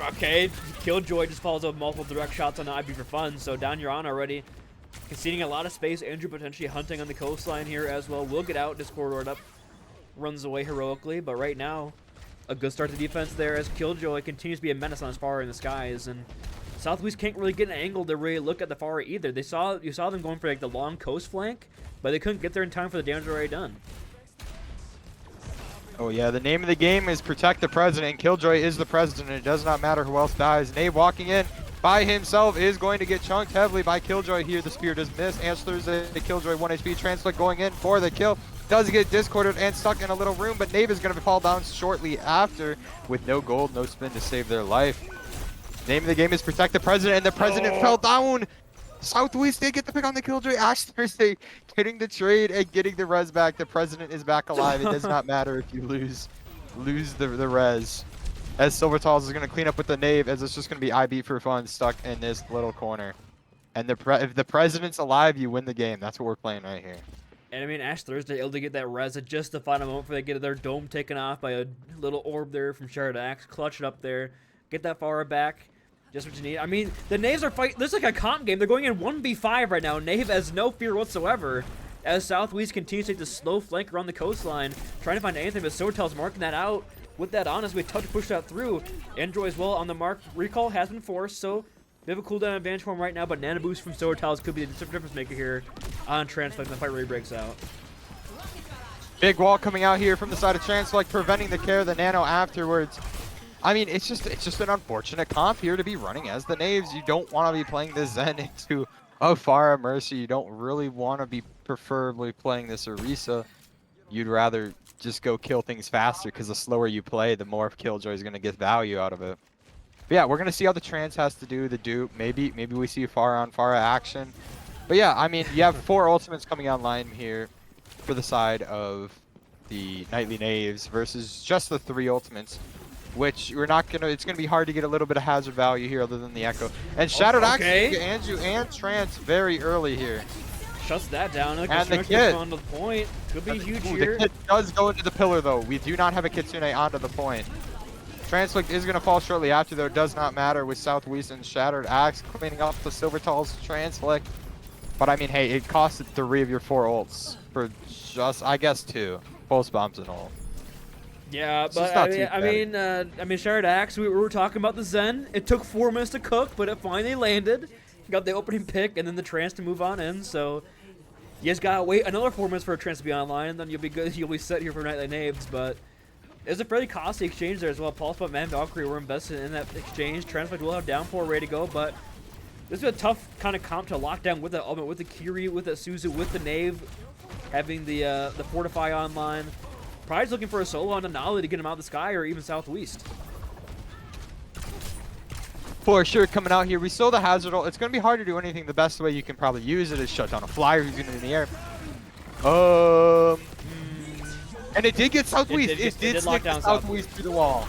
okay. Killjoy just follows up multiple direct shots on the IB for fun, so down you're on already. Conceding a lot of space. Andrew potentially hunting on the coastline here as well. Will get out, just corridored up, runs away heroically, but right now, a good start to defense there as Killjoy continues to be a menace on his far in the skies, and Southwest can't really get an angle to really look at the far either. You saw them going for like the long coast flank, but they couldn't get there in time for the damage already done. Oh yeah, the name of the game is protect the president. Killjoy is the president. It does not matter who else dies. Knave walking in by himself is going to get chunked heavily by Killjoy here. The spear does miss. Answers the Killjoy 1 HP. Transflict going in for the kill. Does get discorded and stuck in a little room, but Knave is going to fall down shortly after with no gold, no spin to save their life. Name of the game is protect the president, and the president fell down. Southwest did get the pick on the Killjoy. Ash Thursday getting the trade and getting the res back. The president is back alive. It does not matter if you lose the res. As Silvertals is going to clean up with the Knave, as it's just going to be IB for fun stuck in this little corner. And if the president's alive, you win the game. That's what we're playing right here. And I mean, Ash Thursday able to get that res at just the final moment before they get their dome taken off by a little orb there from Shardax. Clutch it up there. Get that far back. Just what you need. I mean, the Knaves are fighting. This is like a comp game. They're going in 1v5 right now. Knave has no fear whatsoever as Southwest continues to take the slow flank around the coastline, trying to find anything, but Silvertail's marking that out. With that on as we touch push that through. Android as well on the mark. Recall has been forced, so they have a cooldown advantage for him right now, but Nano Boost from Silvertails could be the difference maker here on Transflict when the fight really breaks out. Big wall coming out here from the side of Transflict, preventing the care of the Nano afterwards. I mean, it's just an unfortunate comp here to be running as the Knaves. You don't want to be playing this Zen into a Fire Mercy. You don't really want to be preferably playing this Orisa. You'd rather just go kill things faster, because the slower you play, the more Killjoy is going to get value out of it. But yeah, we're going to see how the Trans has to do the dupe. Maybe we see far on far action. But yeah, I mean, you have 4 ultimates coming online here for the side of the Nightly Knaves versus just the 3 ultimates, which we're not going to, it's going to be hard to get a little bit of hazard value here other than the Echo. And Shattered Axe Anju and Trance very early here. Shuts that down. And the kid on the point. Could be huge here. The kid does go into the pillar though. We do not have a Kitsune onto the point. Transflict is going to fall shortly after though. It does not matter with Southwest and Shattered Axe cleaning up the Silvertal's Transflict. But I mean, hey, it costed 3 of your 4 ults for just, I guess, 2 pulse bombs and all. Yeah, but I mean, Shattered Axe. We were talking about the Zen. It took 4 minutes to cook, but it finally landed. Got the opening pick and then the Trance to move on in. So you just gotta wait another 4 minutes for a Trance to be online, and then you'll be good. You'll be set here for Nightly Knaves. But it's a fairly costly exchange there as well. Pulse Bomb and Valkyrie were invested in that exchange. Transflict will have downpour ready to go, but this is a tough kind of comp to lock down with the ultimate, with the Kiri, with the Suzu, with the Knave, having the Fortify online. Probably just looking for a solo on Denali to get him out of the sky, or even Southwest. For sure, coming out here, we saw the hazard ult. It's going to be hard to do anything. The best way you can probably use it is shut down a flyer who's going to be in the air. And it did get Southwest. It did stick Southwest through the wall.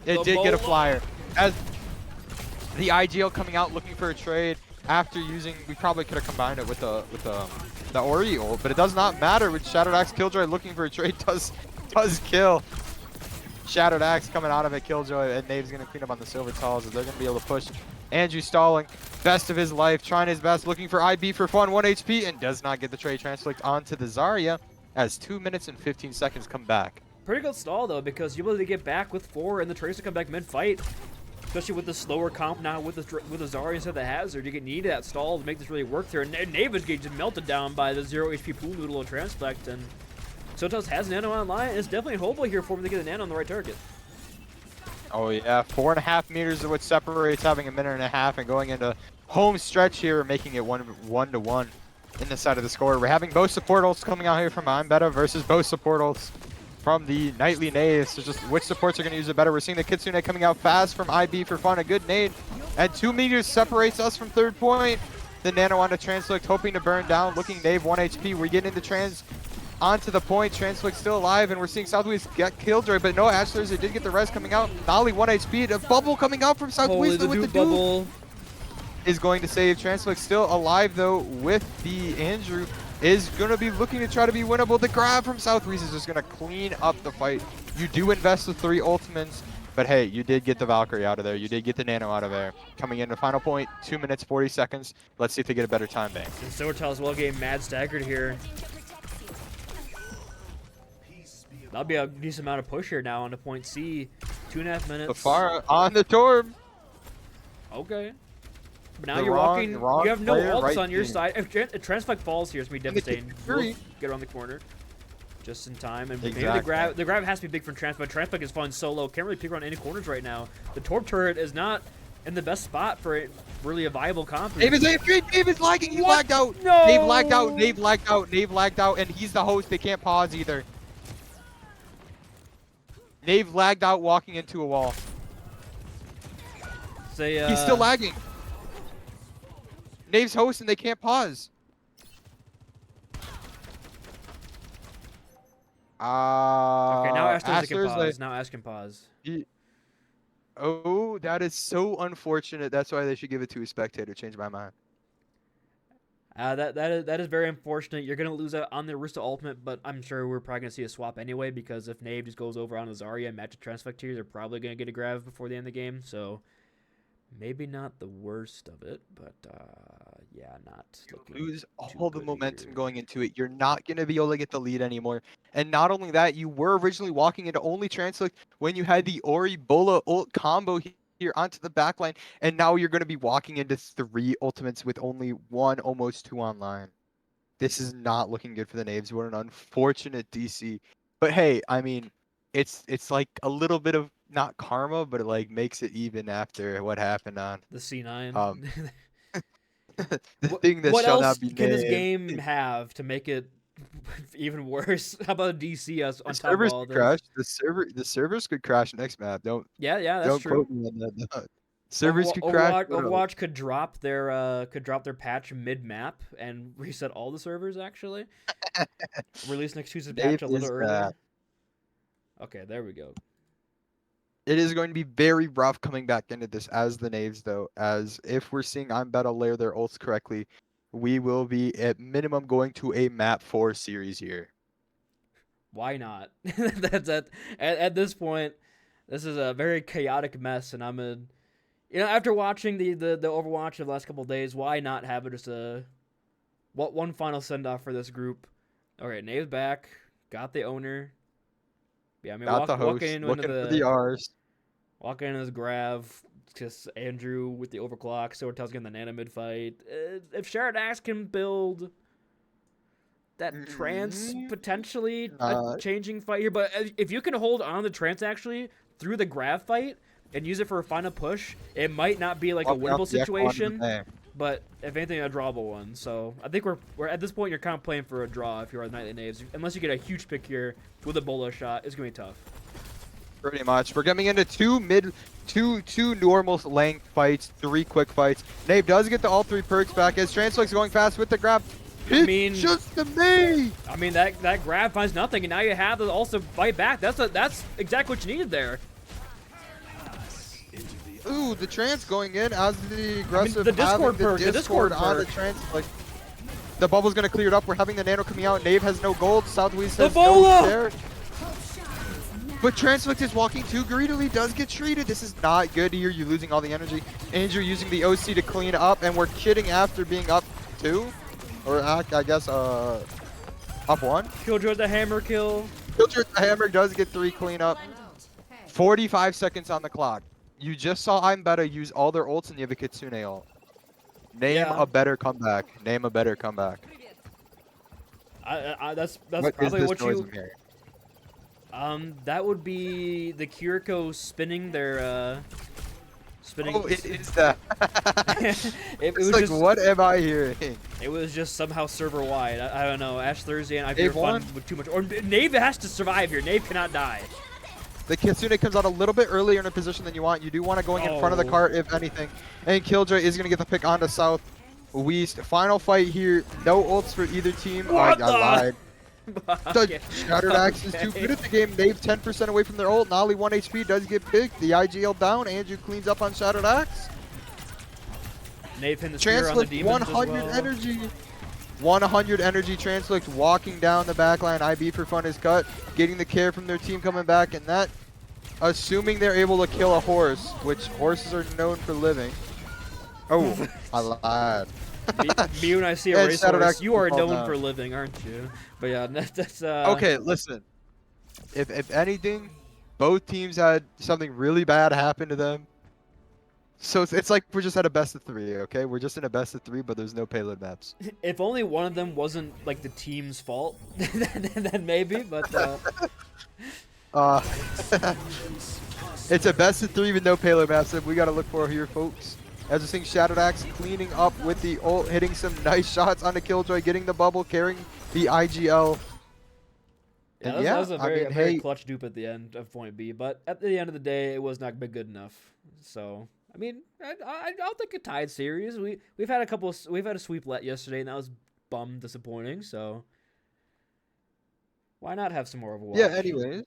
It did get a flyer. As the IGL coming out looking for a trade after using, we probably could have combined it with the Ori ult, but it does not matter with Shattered Axe Killjoy looking for a trade does kill. Shattered Axe coming out of it. Killjoy and Knaves going to clean up on the Silver Talls. They're going to be able to push. Andrew stalling. Best of his life. Trying his best. Looking for IB for fun. 1 HP. And does not get the trade transflict onto the Zarya. As 2 minutes and 15 seconds come back. Pretty good stall, though, because you're able to get back with 4 and the Tracer come back mid-fight. Especially with the slower comp now with the Zarya instead of the Hazard. You need that stall to make this really work there. And Knaves gets melted down by the 0 HP pool noodle of Transflect. And Sotos has Nano online. It's definitely hopeful here for him to get the Nano on the right target. Oh yeah, 4.5 meters is what separates having a minute and a half and going into home stretch here, making it 1-1 in the side of the score. We're having both support ults coming out here from Betta versus both support ults from the Nightly Knaves. So just which supports are going to use it better. We're seeing the Kitsune coming out fast from IB for fun. A good nade. And 2 meters separates us from third point. The Nano onto Transflict, hoping to burn down. Looking Knave 1 HP. We're getting into Trans onto the point. Transflict still alive. And we're seeing Southwest get Killjoy. But no Ashlers. They did get the res coming out. Nolly 1 HP. A bubble coming out from Southwest with the bubble. Is going to save. Transflict still alive though with the Andrew. Is going to be looking to try to be winnable. The grab from Southwest is just going to clean up the fight. You do invest the 3 ultimates, but hey, you did get the Valkyrie out of there. You did get the Nano out of there. Coming in the final point, 2 minutes, 40 seconds. Let's see if they get a better time bank. And Silvertail as well getting mad staggered here. That'll be a decent amount of push here now on to point C. 2.5 minutes. The far on the Torb. Okay. But now you're walking, you have no ults right on your team. side. If Transflect falls here, it's going to be devastating. We'll get around the corner just in time. And maybe the grab has to be big for Transflect. Transflect is falling so low. Can't really pick around any corners right now. The Torb turret is not in the best spot for really a viable comp. Dave is lagging. He lagged out. No! Dave lagged out. Dave lagged out. Dave lagged out. And he's the host. They can't pause either. Dave lagged out walking into a wall. He's still lagging. Knaves host and they can't pause. Okay, now Ashlers can pause. Like, now Ash can pause. Oh, that is so unfortunate. That's why they should give it to a spectator. Change my mind. That is very unfortunate. You're gonna lose out on the Arista ultimate, but I'm sure we're probably gonna see a swap anyway because if Knave just goes over on the Zarya and matches Transfect here, they're probably gonna get a grab before the end of the game. So maybe not the worst of it, but yeah, not looking. You lose all the momentum going into it. You're not gonna be able to get the lead anymore. And not only that, you were originally walking into only Transflict when you had the Ori Bola ult combo here onto the backline, and now you're going to be walking into 3 ultimates with only 1, almost 2 online. This is not looking good for the Knaves. What an unfortunate DC. But hey, I mean, it's like a little bit of not karma, but it like makes it even after what happened on the C9. the thing that what shall else not be can named. this game have to make it even worse? How about DC us on top of all this? Crash. The servers could crash next map. Yeah, that's don't true. Quote me on that. No. Servers could crash. Overwatch could drop their patch mid map and reset all the servers. Actually, release next Tuesday's patch a little earlier. Okay, there we go. It is going to be very rough coming back into this as the Knaves, though, as if we're seeing Betta layer their ults correctly, we will be at minimum going to a map 4 series here. Why not? At this point, this is a very chaotic mess, and after watching the Overwatch of the last couple of days, why not have it just one final send off for this group? Okay, Knaves back, got the owner. Yeah, I mean, got the host, looking for the R's. Walking into this Grav, just Andrew with the overclock, Silvertail's getting the nano mid fight. If Sharadax can build that trance, potentially a changing fight here, but if you can hold on the trance actually through the Grav fight and use it for a final push, it might not be like a winnable situation, but if anything, a drawable one. So I think we're at this point, you're kind of playing for a draw if you are the Nightly Knaves, unless you get a huge pick here with a bolo shot. It's gonna be tough. Pretty much. We're coming into two normal length fights, 3 quick fights. Knave does get all 3 perks back as Transflix going fast with the grab. It's just me. I mean that grab finds nothing, and now you have to also fight back. That's exactly what you needed there. Ooh, the trance going in as the aggressive. The Discord perk. The Discord on perk. the trance. Like the bubble's gonna clear it up. We're having the nano coming out. Knave has no gold. Southwest the has bola! no share. But Transflict is walking too greedily, does get treated. This is not good here. You're losing all the energy. Andrew using the OC to clean up, and we're kidding after being up 2. Or I guess, up 1. Killjoy the hammer kill. Killjoy the hammer does get 3 clean up. 45 seconds on the clock. You just saw I'm Betta use all their ults, and you have a Kitsune ult. Name Yeah. a better comeback. Name a better comeback. That's What is probably this what noise you. I'm hearing? That would be the Kiriko spinning their spinning. Oh, it is that. It It's was like, just what am I hearing? it was just somehow server wide. I don't know. Ash Thursday and I've Nave fun won? with too much. Or Knave has to survive here. Knave cannot die. The Kitsune comes out a little bit earlier in a position than you want. You do want to going in front of the Oh. cart, if anything. And Killjoy is going to get the pick onto South West. Final fight here. No ults for either team. What I lied. Okay. The Shattered Axe is too good at the game. They've 10% away from their ult. Nolly 1 HP does get picked. The IGL down. Andrew cleans up on Shattered Axe. Knave hit the spear on the Translift demons 100 as well. energy. 100 energy. Translift walking down the backline. IB for fun is cut. Getting the care from their team coming back. And that, assuming they're able to kill a horse, which horses are known for living. Oh, I lied. Me when I see a And racehorse, Axe you are fall known down. for living, aren't you? But yeah, that's Okay, listen. If anything, both teams had something really bad happen to them. So it's like we're just at a best of 3, okay? We're just in a best of 3, but there's no payload maps. If only one of them wasn't like the team's fault, then maybe. But It's a best of 3 with no payload maps that we got to look for here, folks. As we're seeing Shattered Axe cleaning up with the ult, hitting some nice shots onto Killjoy, getting the bubble, carrying the IGL. yeah, And that was a very, I mean, very hey, clutch dupe at the end of point B. But at the end of the day, it was not good enough. So I mean, I'll take a tied series. We've had a couple. We've had a sweep yesterday, and that was disappointing. So why not have some more Overwatch? yeah, anyways.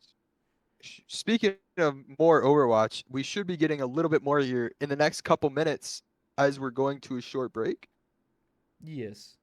Speaking of more Overwatch, we should be getting a little bit more here in the next couple minutes as we're going to a short break. Yes.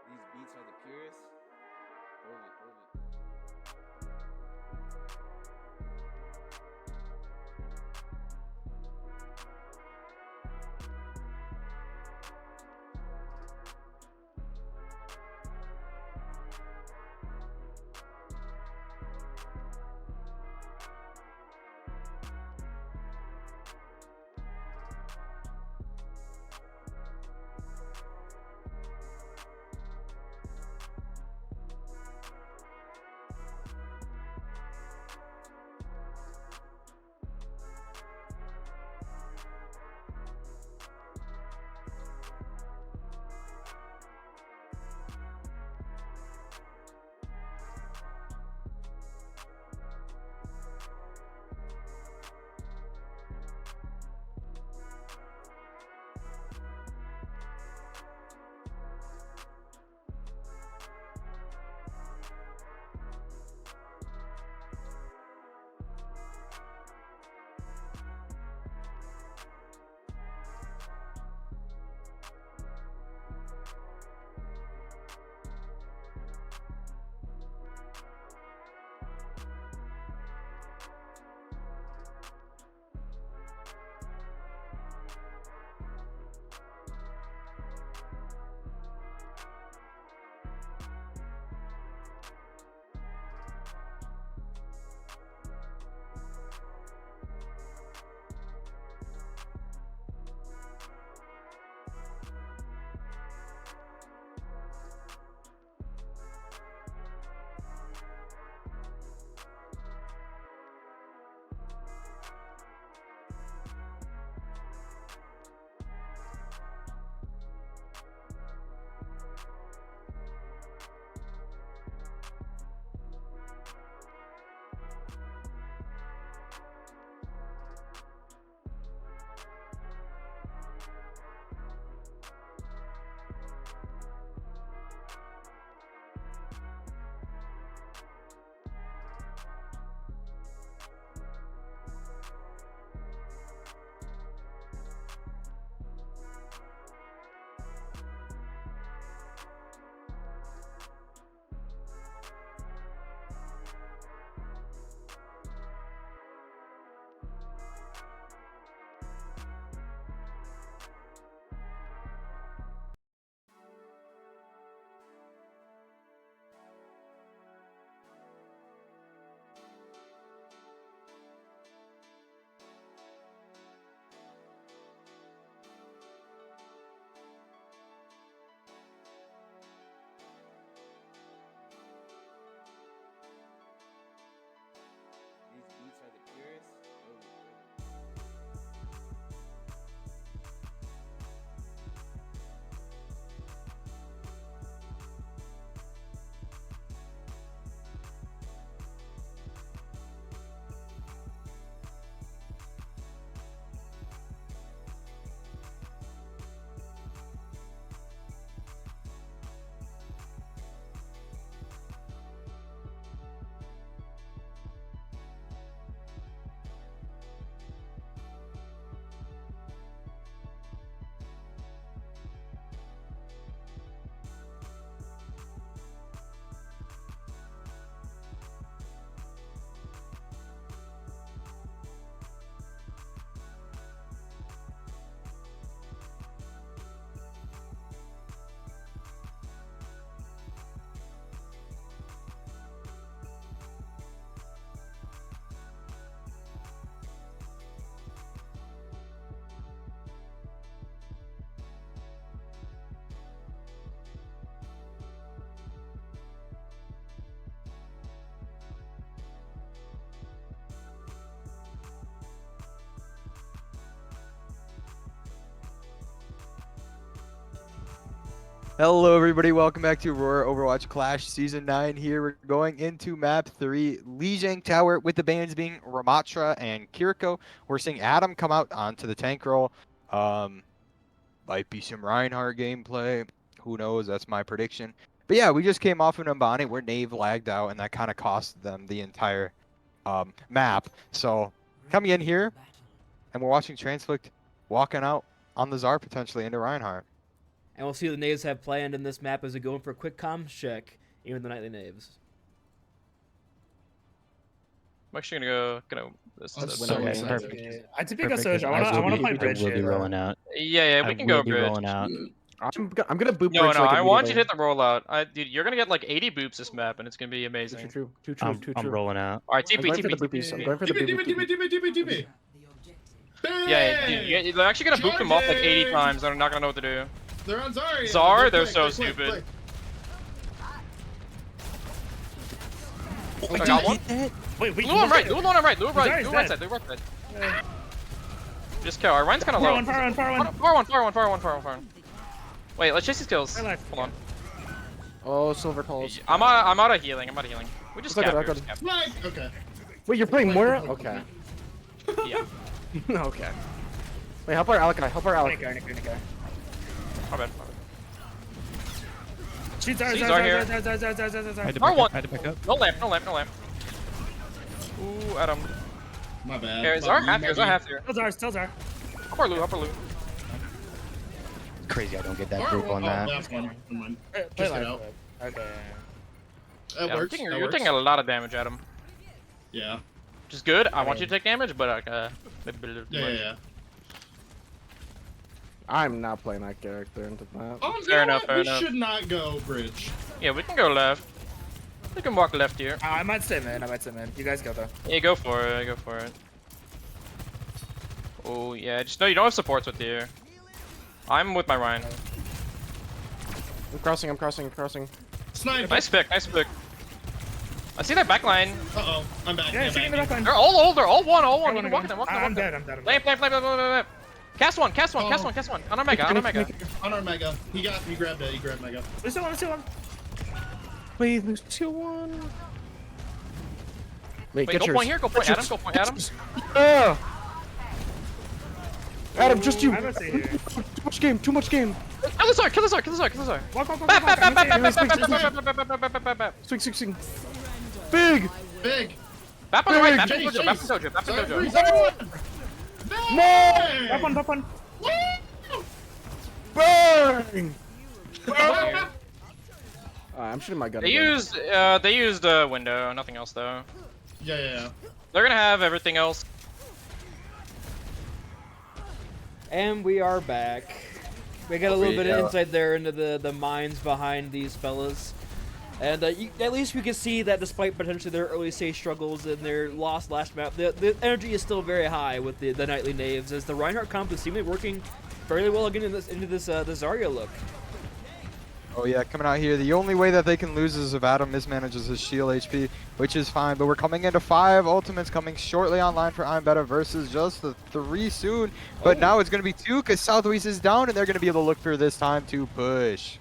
These beats are the purest. Hold it, hold it. Hello, everybody. Welcome back to Aurora Overwatch Clash Season 9 here. We're going into Map 3, Lijiang Tower, with the bans being Ramatra and Kiriko. We're seeing Adam come out onto the tank role. Might be some Reinhardt gameplay. Who knows? That's my prediction. But yeah, we just came off an Ambani where Knave lagged out, and that kind of cost them the entire map. So coming in here, and we're watching Transflict walking out on the Tsar potentially into Reinhardt. And we'll see what the Knaves have planned in this map as we go in for a quick comms check, even the Nightly Knaves. I'm actually gonna this I'm is so okay. excited. Okay. I typically go Surge. I wanna play Bridge will be here. rolling out. Yeah, we can go be bridge. rolling out. I'm gonna boop No, bridge no, like I want you to immediately. hit the rollout. Dude, you're gonna get like 80 boops this map, and it's gonna be amazing. Too true. I'm rolling out. All right, I'm TP, going for the TP, boopies. I'm TP. going for the boopies. Yeah, dude, they're actually gonna boop them off like 80 times. They're not gonna know what to do. They're on Zarya. Tsar, they're so stupid. Wait, I got one. Wait, Lure on right, lure on right, lure right, Zarya's lure right dead. side, lure right side. Just kill. Our Ryan's kind of low. Far one. Wait, let's chase these kills. Hold on. Oh, silver calls. I'm out of healing. We just Okay, cap. okay. Just cap. Flag. Okay. Wait, you're playing Moira? Okay. Yeah. Okay. Wait, help our Alec. Help our Alec. Nick. My bad. Shoot Zar here. Zar. One. I had to pick up. No lamp. Ooh, Adam. My bad. Here, Zar half here. Still Zar. Upper loop. Crazy, I don't get that Alright, group well, on oh, that. that's fine. Never mind. Play Just live. get out. Okay. That Yeah, works. you're taking a lot of damage, Adam. Yeah. Which is good. I want you to take damage, but maybe a little too much. Yeah. I'm not playing that character into that. Oh, Fair enough. We should not go bridge. Yeah, we can go left. We can walk left here. I might stay mid. You guys go though. Yeah, go for it. Oh yeah, just know you don't have supports with you. I'm with my Ryan. I'm crossing. Snipe. Nice pick. I see that backline. Uh-oh. I'm back. Yeah, I'm taking the back. back line. They're all old. They're all one. You can walk them. I'm dead. Lamp. Cast one. On our mega. On our mega. He grabbed it. He grabbed mega. Let's do one. Wait, there's 2-1. Wait, Wait, get go yours. point here. Go point Adam. Adam, just you. I'm gonna stay here. Too much game. Kill the Tsar. Walk. Bap. Swing. Big. Bap on the right. Chase. Bap in dojo. Top one. Bang. I'm shooting my gun. They again. used window. Nothing else though. Yeah. They're gonna have everything else. And we are back. We got a little bit of insight there into the minds behind these fellas. And at least we can see that despite potentially their early stage struggles and their lost last map, the energy is still very high with the Nightly Knaves, as the Reinhardt comp is seemingly working fairly well again into this the Zarya look. Oh yeah, coming out here, the only way that they can lose is if Adam mismanages his shield HP, which is fine, but we're coming into 5 ultimates coming shortly online for Betta versus just the 3 soon, but now it's going to be 2 because Southwest is down and they're going to be able to look for this time to push.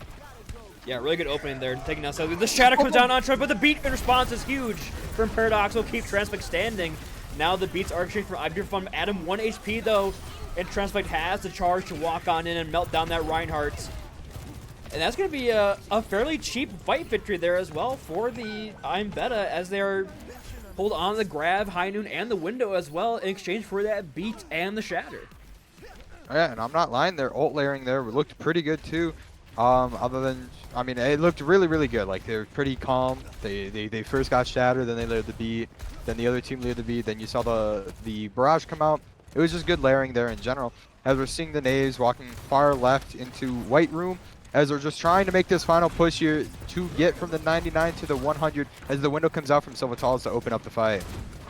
Yeah, really good opening there, taking down Southwest. The shatter comes down on Trump, but the beat in response is huge from Paradox. Will keep Transflict standing. Now the beats are exchanged from Adam 1 HP though, and Transflict has the charge to walk on in and melt down that Reinhardt. And that's going to be a fairly cheap fight victory there as well for the Betta, as they're hold on the grab, High Noon, and the window as well in exchange for that beat and the shatter. Yeah, and I'm not lying, their ult layering there looked pretty good too. Other than, I mean, it looked really good. Like, they were pretty calm. They first got shattered, then they layered the beat, then the other team layered the beat, then you saw the barrage come out. It was just good layering there in general. As we're seeing the Knaves walking far left into White Room, as they're just trying to make this final push here to get from the 99 to the 100 as the window comes out from Silvatals to open up the fight.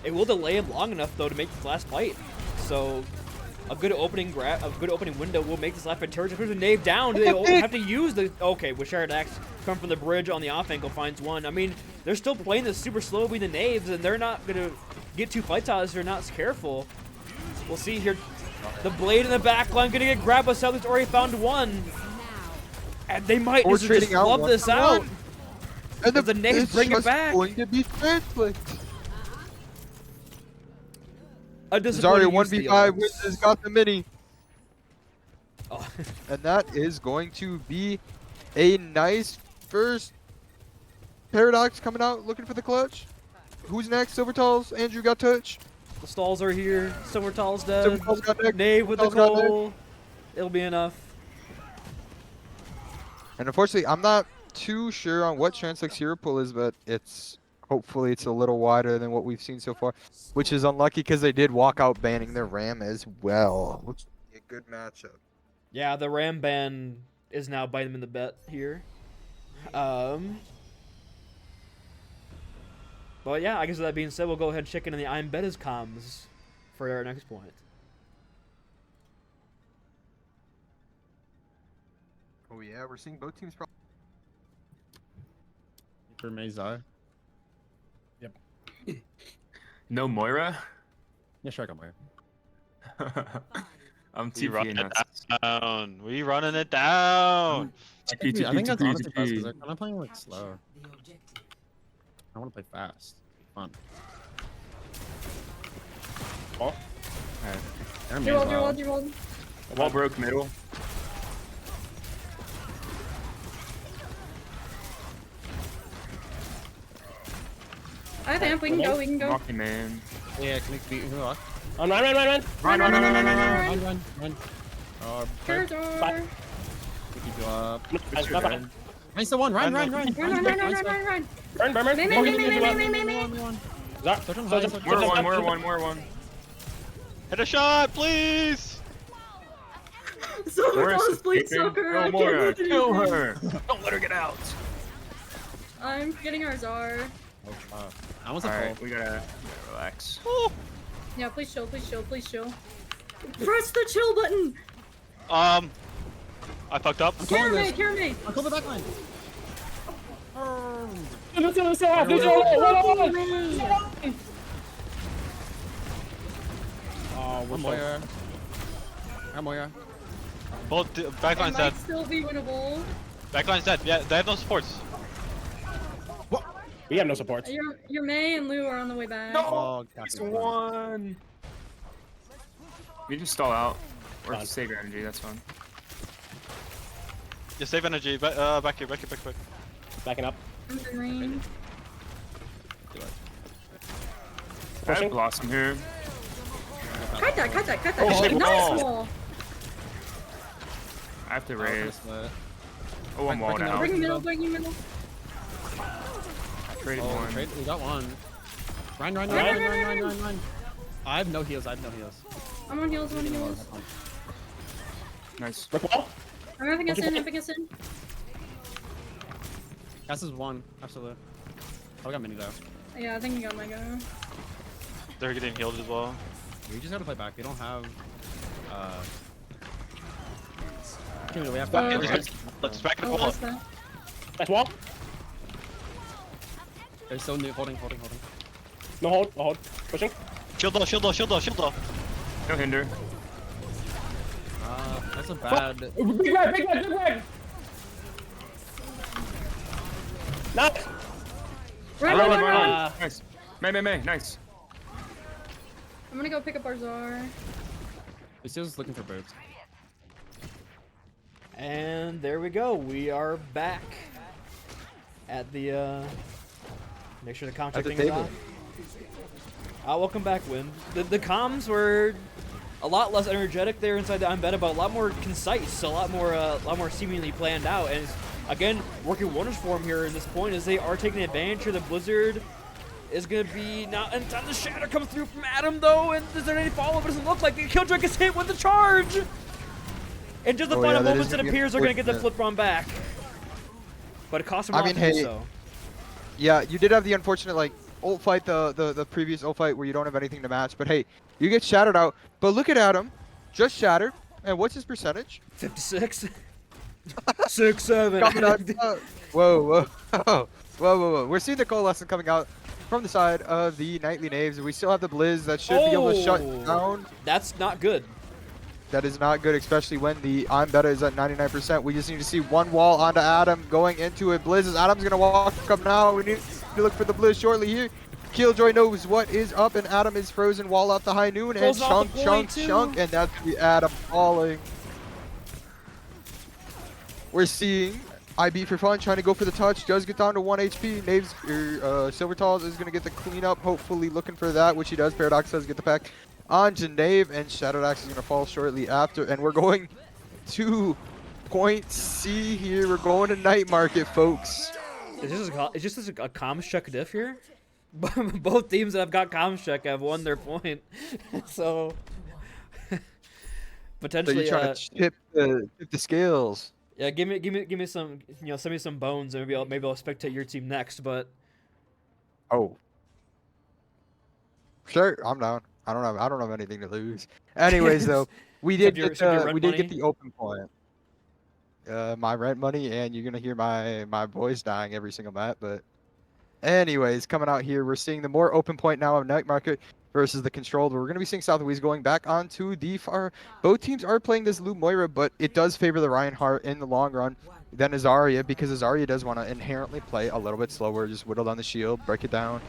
It will delay him long enough though to make this last fight. So a good opening window will make this last fight. Turret puts the Knave down. They have to use the with Shared Axe come from the bridge on the off angle, finds one. I mean, they're still playing this super slow with the Knaves, and they're not gonna get 2 fights out if they're not careful. We'll see here. The blade in the back line gonna get grabbed, but Southwest already found one. And they might Or just trading out flub one this for out. one. And the Knaves it's bring it just back. going to be conflict. A Zarya disappointing use of the 1v5 ults. wins has got the mini. Oh. And that is going to be a nice first Paradox coming out looking for the clutch. Who's next? Silvertals. Andrew got touch. The stalls are here. Silvertall's dead. Silvertals got next. Knave with the Silvertals got next. coal. It'll be enough. And unfortunately, I'm not too sure on what Translex hero pool is, but hopefully it's a little wider than what we've seen so far, which is unlucky because they did walk out banning their Ram as well, which would be a good matchup. Yeah, the Ram ban is now biting them in the butt here. But yeah, I guess with that being said, we'll go ahead and check in on the I'm Betta's comms for our next point. Oh yeah, we're seeing both teams. For Mazar. No Moira? Yeah, sure, I got Moira. I'm We running TPing it down. We running it down. I think that's honestly best because they're kind of playing like slow. I want to play fast. Fun. Oh. Alright. You're old. Wall broke middle. I have amp. We can go. Rocky man. Yeah, can we beat who are? Run. Run. Charizard. We can go up. Run. Nice the one. Run. Run. More one. Hit a shot, please. Silvertall's played soccer. Kill Moira. Kill her. Don't let her get out. I'm getting our Czar. I was a Alright, full. we gotta relax. Yeah, please chill. Press the chill button. I fucked up. Carry me. I'll come back line. Oh, I'm Moira. I'm Moira. Both It backline's dead. might still be winnable. Backline's dead. Yeah, they have no supports. We have no supports. Your May and Lou are on the way back. Oh, Just one. We just stall out. Or Fine. save your energy, that's fine. Yeah, save energy. Back here. Backing up. I'm in range. I have Blossom here. Cut that. Oh, shit, nice wall. wall. I have to raise. Oh, I'm Breaking walled out. out. Bring middle. I traded Oh, one. we got one. Run. I have no heals. I'm on heals. Nice. Brick wall. I'm having us in. Gas is one. Absolutely. Oh, we got mini though. Yeah, I think you got my go. They're getting healed as well. We just gotta play back. We don't have. We have Uh, Let's back and Oh, forth. that's that. Nice wall. They're still new. Holding. No hold. Pushing. Shield low. No hinder. That's a bad. Big red. Nice. Run. Nice. May. Nice. I'm gonna go pick up our Czar. This just looking for birds. And there we go. We are back at the make sure the comms At the thing is table. on. Welcome back, Win. The comms were a lot less energetic there inside the I'm Betta, but a lot more concise, a lot more seemingly planned out, and it's, again, working wonders for him here at this point as they are taking advantage here. The Blizzard is going to be now, and time the Shatter comes through from Adam though, and is there any follow-up? It doesn't look like it. Killjoy gets hit with the charge! In just the Oh, final yeah, that moments, is it gonna be appears they're going to get the unfortunate. flip bomb back. But it cost him a I lot mean, to do hey, so. Yeah, you did have the unfortunate ult fight, the previous ult fight where you don't have anything to match. But hey, you get shattered out. But look at Adam, just shattered. And what's his percentage? 56? 6, 7. Coming out. Whoa. We're seeing the coalescence coming out from the side of the Nightly Knaves. We still have the Blizz that should be able to shut down. That's not good. That is not good, especially when the I'm Betta is at 99%. We just need to see one wall onto Adam going into it. Blizz is Adam's gonna walk up now. We need to look for the Blizz shortly here. Killjoy knows what is up, and Adam is frozen. Wall out the high noon, and Frozen off chunk, the chunk, point, too. chunk, and that's the Adam falling. We're seeing IB for fun trying to go for the touch. Does get down to 1 HP. Knaves, Silvertals is gonna get the cleanup. Hopefully looking for that, which he does. Paradox does get the pack onto Knave, and Shadowdax is gonna fall shortly after. And we're going to point C here. We're going to Night Market, folks. Is this a comms check diff here? Both teams that have got comms check have won their point. So So potentially, you're trying to tip the scales. yeah, give me some, send me some bones, and maybe I'll spectate your team next. But Oh, sure, I'm down. I don't have anything to lose. Anyways, though, we did Except your rent get money? the open point. My rent money, and you're gonna hear my boys dying every single map. But anyways, coming out here, we're seeing the more open point now of Night Market versus the controlled. We're gonna be seeing Southwest going back onto the far. Both teams are playing this Lu Moira, but it does favor the Reinhardt in the long run than Azaria, because Azaria does want to inherently play a little bit slower, just whittle down the shield, break it down,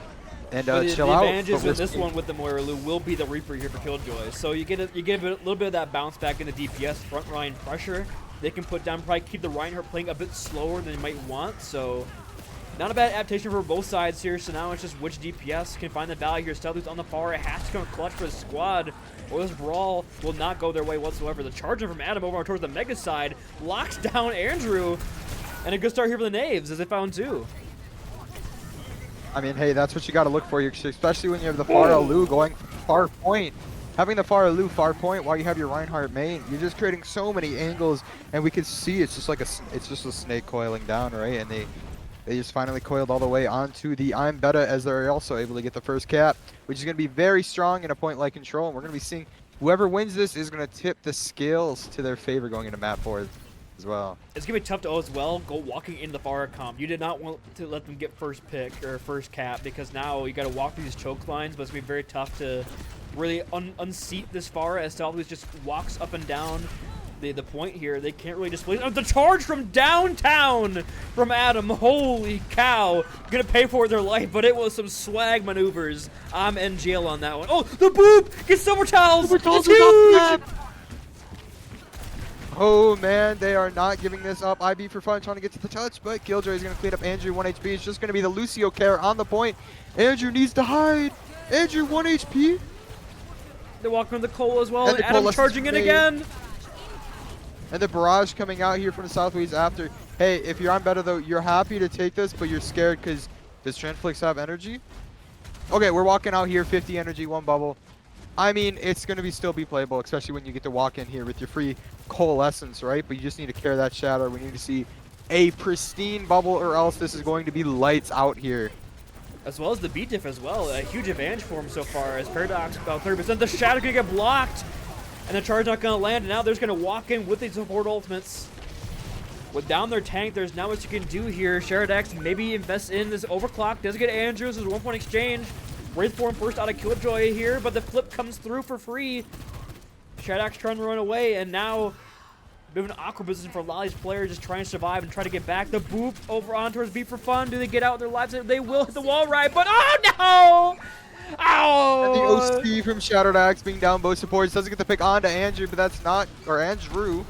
and chill the out. advantages But with this one with the Moira Lu will be the Reaper here for Killjoy. So you get a little bit of that bounce back in the DPS front line pressure. They can put down, probably keep the Reinhardt playing a bit slower than they might want. So not a bad adaptation for both sides here. So now it's just which DPS can find the value here. Stealthy's on the far. It has to come clutch for the squad, or this brawl will not go their way whatsoever. The charger from Adam over towards the Mega side locks down Andrew, and a good start here for the Knaves as they found two. I mean, hey, that's what you got to look for, especially when you have the Pharah Lu going far point. Having the Pharah Lu far point while you have your Reinhardt main, you're just creating so many angles, and we can see it's just like it's just a snake coiling down, right? And they just finally coiled all the way onto the I'm Betta, as they're also able to get the first cap, which is going to be very strong in a point like control. And we're going to be seeing whoever wins this is going to tip the scales to their favor going into map 4 as well. It's gonna be tough to as well go walking into the Pharah comp. You did not want to let them get first pick or first cap, because now you got to walk through these choke lines, but it's gonna be very tough to really unseat this Pharah as Salvador just walks up and down the point here. They can't really display the charge from downtown from Adam. Holy cow, gonna pay for it with their life, but it was some swag maneuvers. I'm in jail on that one. Oh, the boop gets Silver Towels. It's huge. Oh man, they are not giving this up. IB for fun trying to get to the touch, but Killjoy is going to clean up Andrew 1 HP. It's just going to be the Lucio care on the point. Andrew needs to hide. Andrew 1 HP. They're walking on the Cole as well, And and the Adam Cole charging in made. again. And the barrage coming out here from the Southwest after. Hey, if you're on Betta though, you're happy to take this, but you're scared because does Transflix have energy? Okay, we're walking out here, 50 energy, 1 bubble. I mean, it's going to still be playable, especially when you get to walk in here with your free coalescence, right? But you just need to carry that shadow. We need to see a pristine bubble, or else this is going to be lights out here. As well as the beat diff as well. A huge advantage for him so far, as Paradox about 30%. The shadow gonna get blocked, and the charge not gonna land. And now they're just gonna walk in with these support ultimates. With down their tank, there's not much you can do here. Sharadex maybe invest in this overclock. Does get Andrews. There's a 1-point exchange. Wraith form first out of Killjoy here, but the flip comes through for free. Sharadex trying to run away, and now a bit of an awkward position for Lolly's player, just trying to survive and try to get back. The boop over on towards Beat for fun. Do they get out their lives? They will hit the wall right, but oh no! Ow! And the OC from Shadowdax being down both supports doesn't get the pick onto Andrew, but that's not, or Andrew,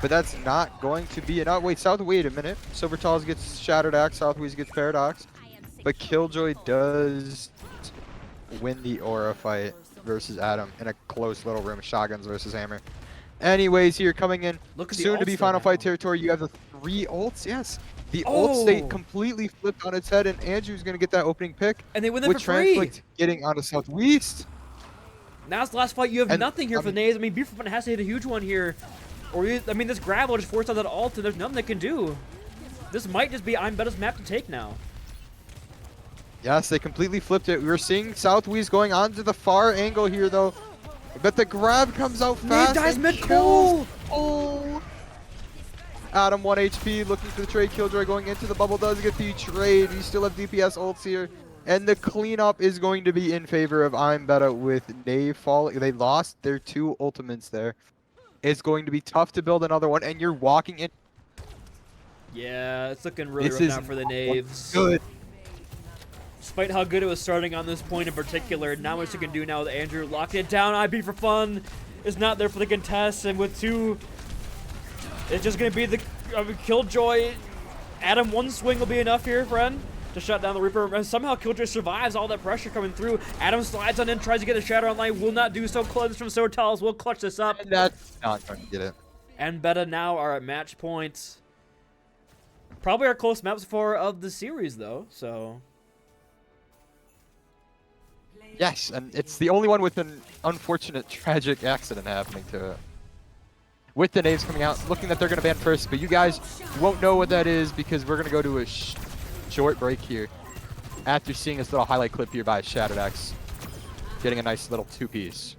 but that's not going to be enough. Wait, wait a minute. Silvertals gets Shadowdax, Southwest gets Paradox, but Killjoy does win the Aura fight versus Adam in a close little room, shotguns versus hammer. Anyways, here coming in soon to be final fight territory, you have the 3 ults. Yes, the ult state completely flipped on its head, and Andrew's gonna get that opening pick, and they win them with for free. Transflict getting onto Southwest. Now it's the last fight. You have nothing here for the Knaves. I mean, Beat for fun has to hit a huge one here, or I mean, this grab will just force out that ult, and there's nothing they can do. This might just be I'm Betta's map to take now. Yes, they completely flipped it. We were seeing Southwest going onto the far angle here, though. But the grab comes out fast. Dies and mid-Cole. Oh. Adam 1 HP looking for the trade. Killjoy going into the bubble does get the trade. You still have DPS ults here. And the cleanup is going to be in favor of I'm Betta with Knave falling. They lost their 2 ultimates there. It's going to be tough to build another one, and you're walking in. Yeah, it's looking really This rough is now for the Knaves. good. Despite how good it was starting on this point in particular, not much you can do now with Andrew locking it down. IB for fun is not there for the contest, and with 2, it's just going to be the Killjoy. Adam, 1 swing will be enough here, friend, to shut down the Reaper. And somehow Killjoy survives all that pressure coming through. Adam slides on in, tries to get a Shatter online, will not do so. Cleanse from Sotiles will clutch this up. And that's not going to get it. And Betta now are at match point. Probably our close maps for of the series, though, so... Yes, and it's the only one with an unfortunate, tragic accident happening to it. With the Knaves coming out, looking that they're going to ban first, but you guys won't know what that is because we're going to go to a short break here after seeing this little highlight clip here by Shattered X, getting a nice little 2-piece.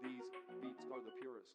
These beats are the purest.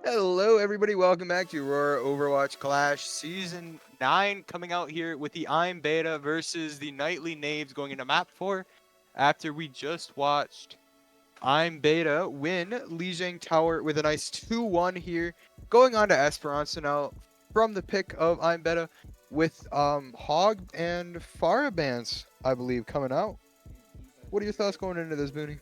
Hello, everybody. Welcome back to Aurora Overwatch Clash Season 9, coming out here with the I'm Beta versus the Nightly Knaves going into Map 4. After we just watched I'm Beta win Lijiang Tower with a nice 2-1 here, going on to Esperanza now from the pick of I'm Beta with Hog and Farabans, I believe, coming out. What are your thoughts going into this, Booney?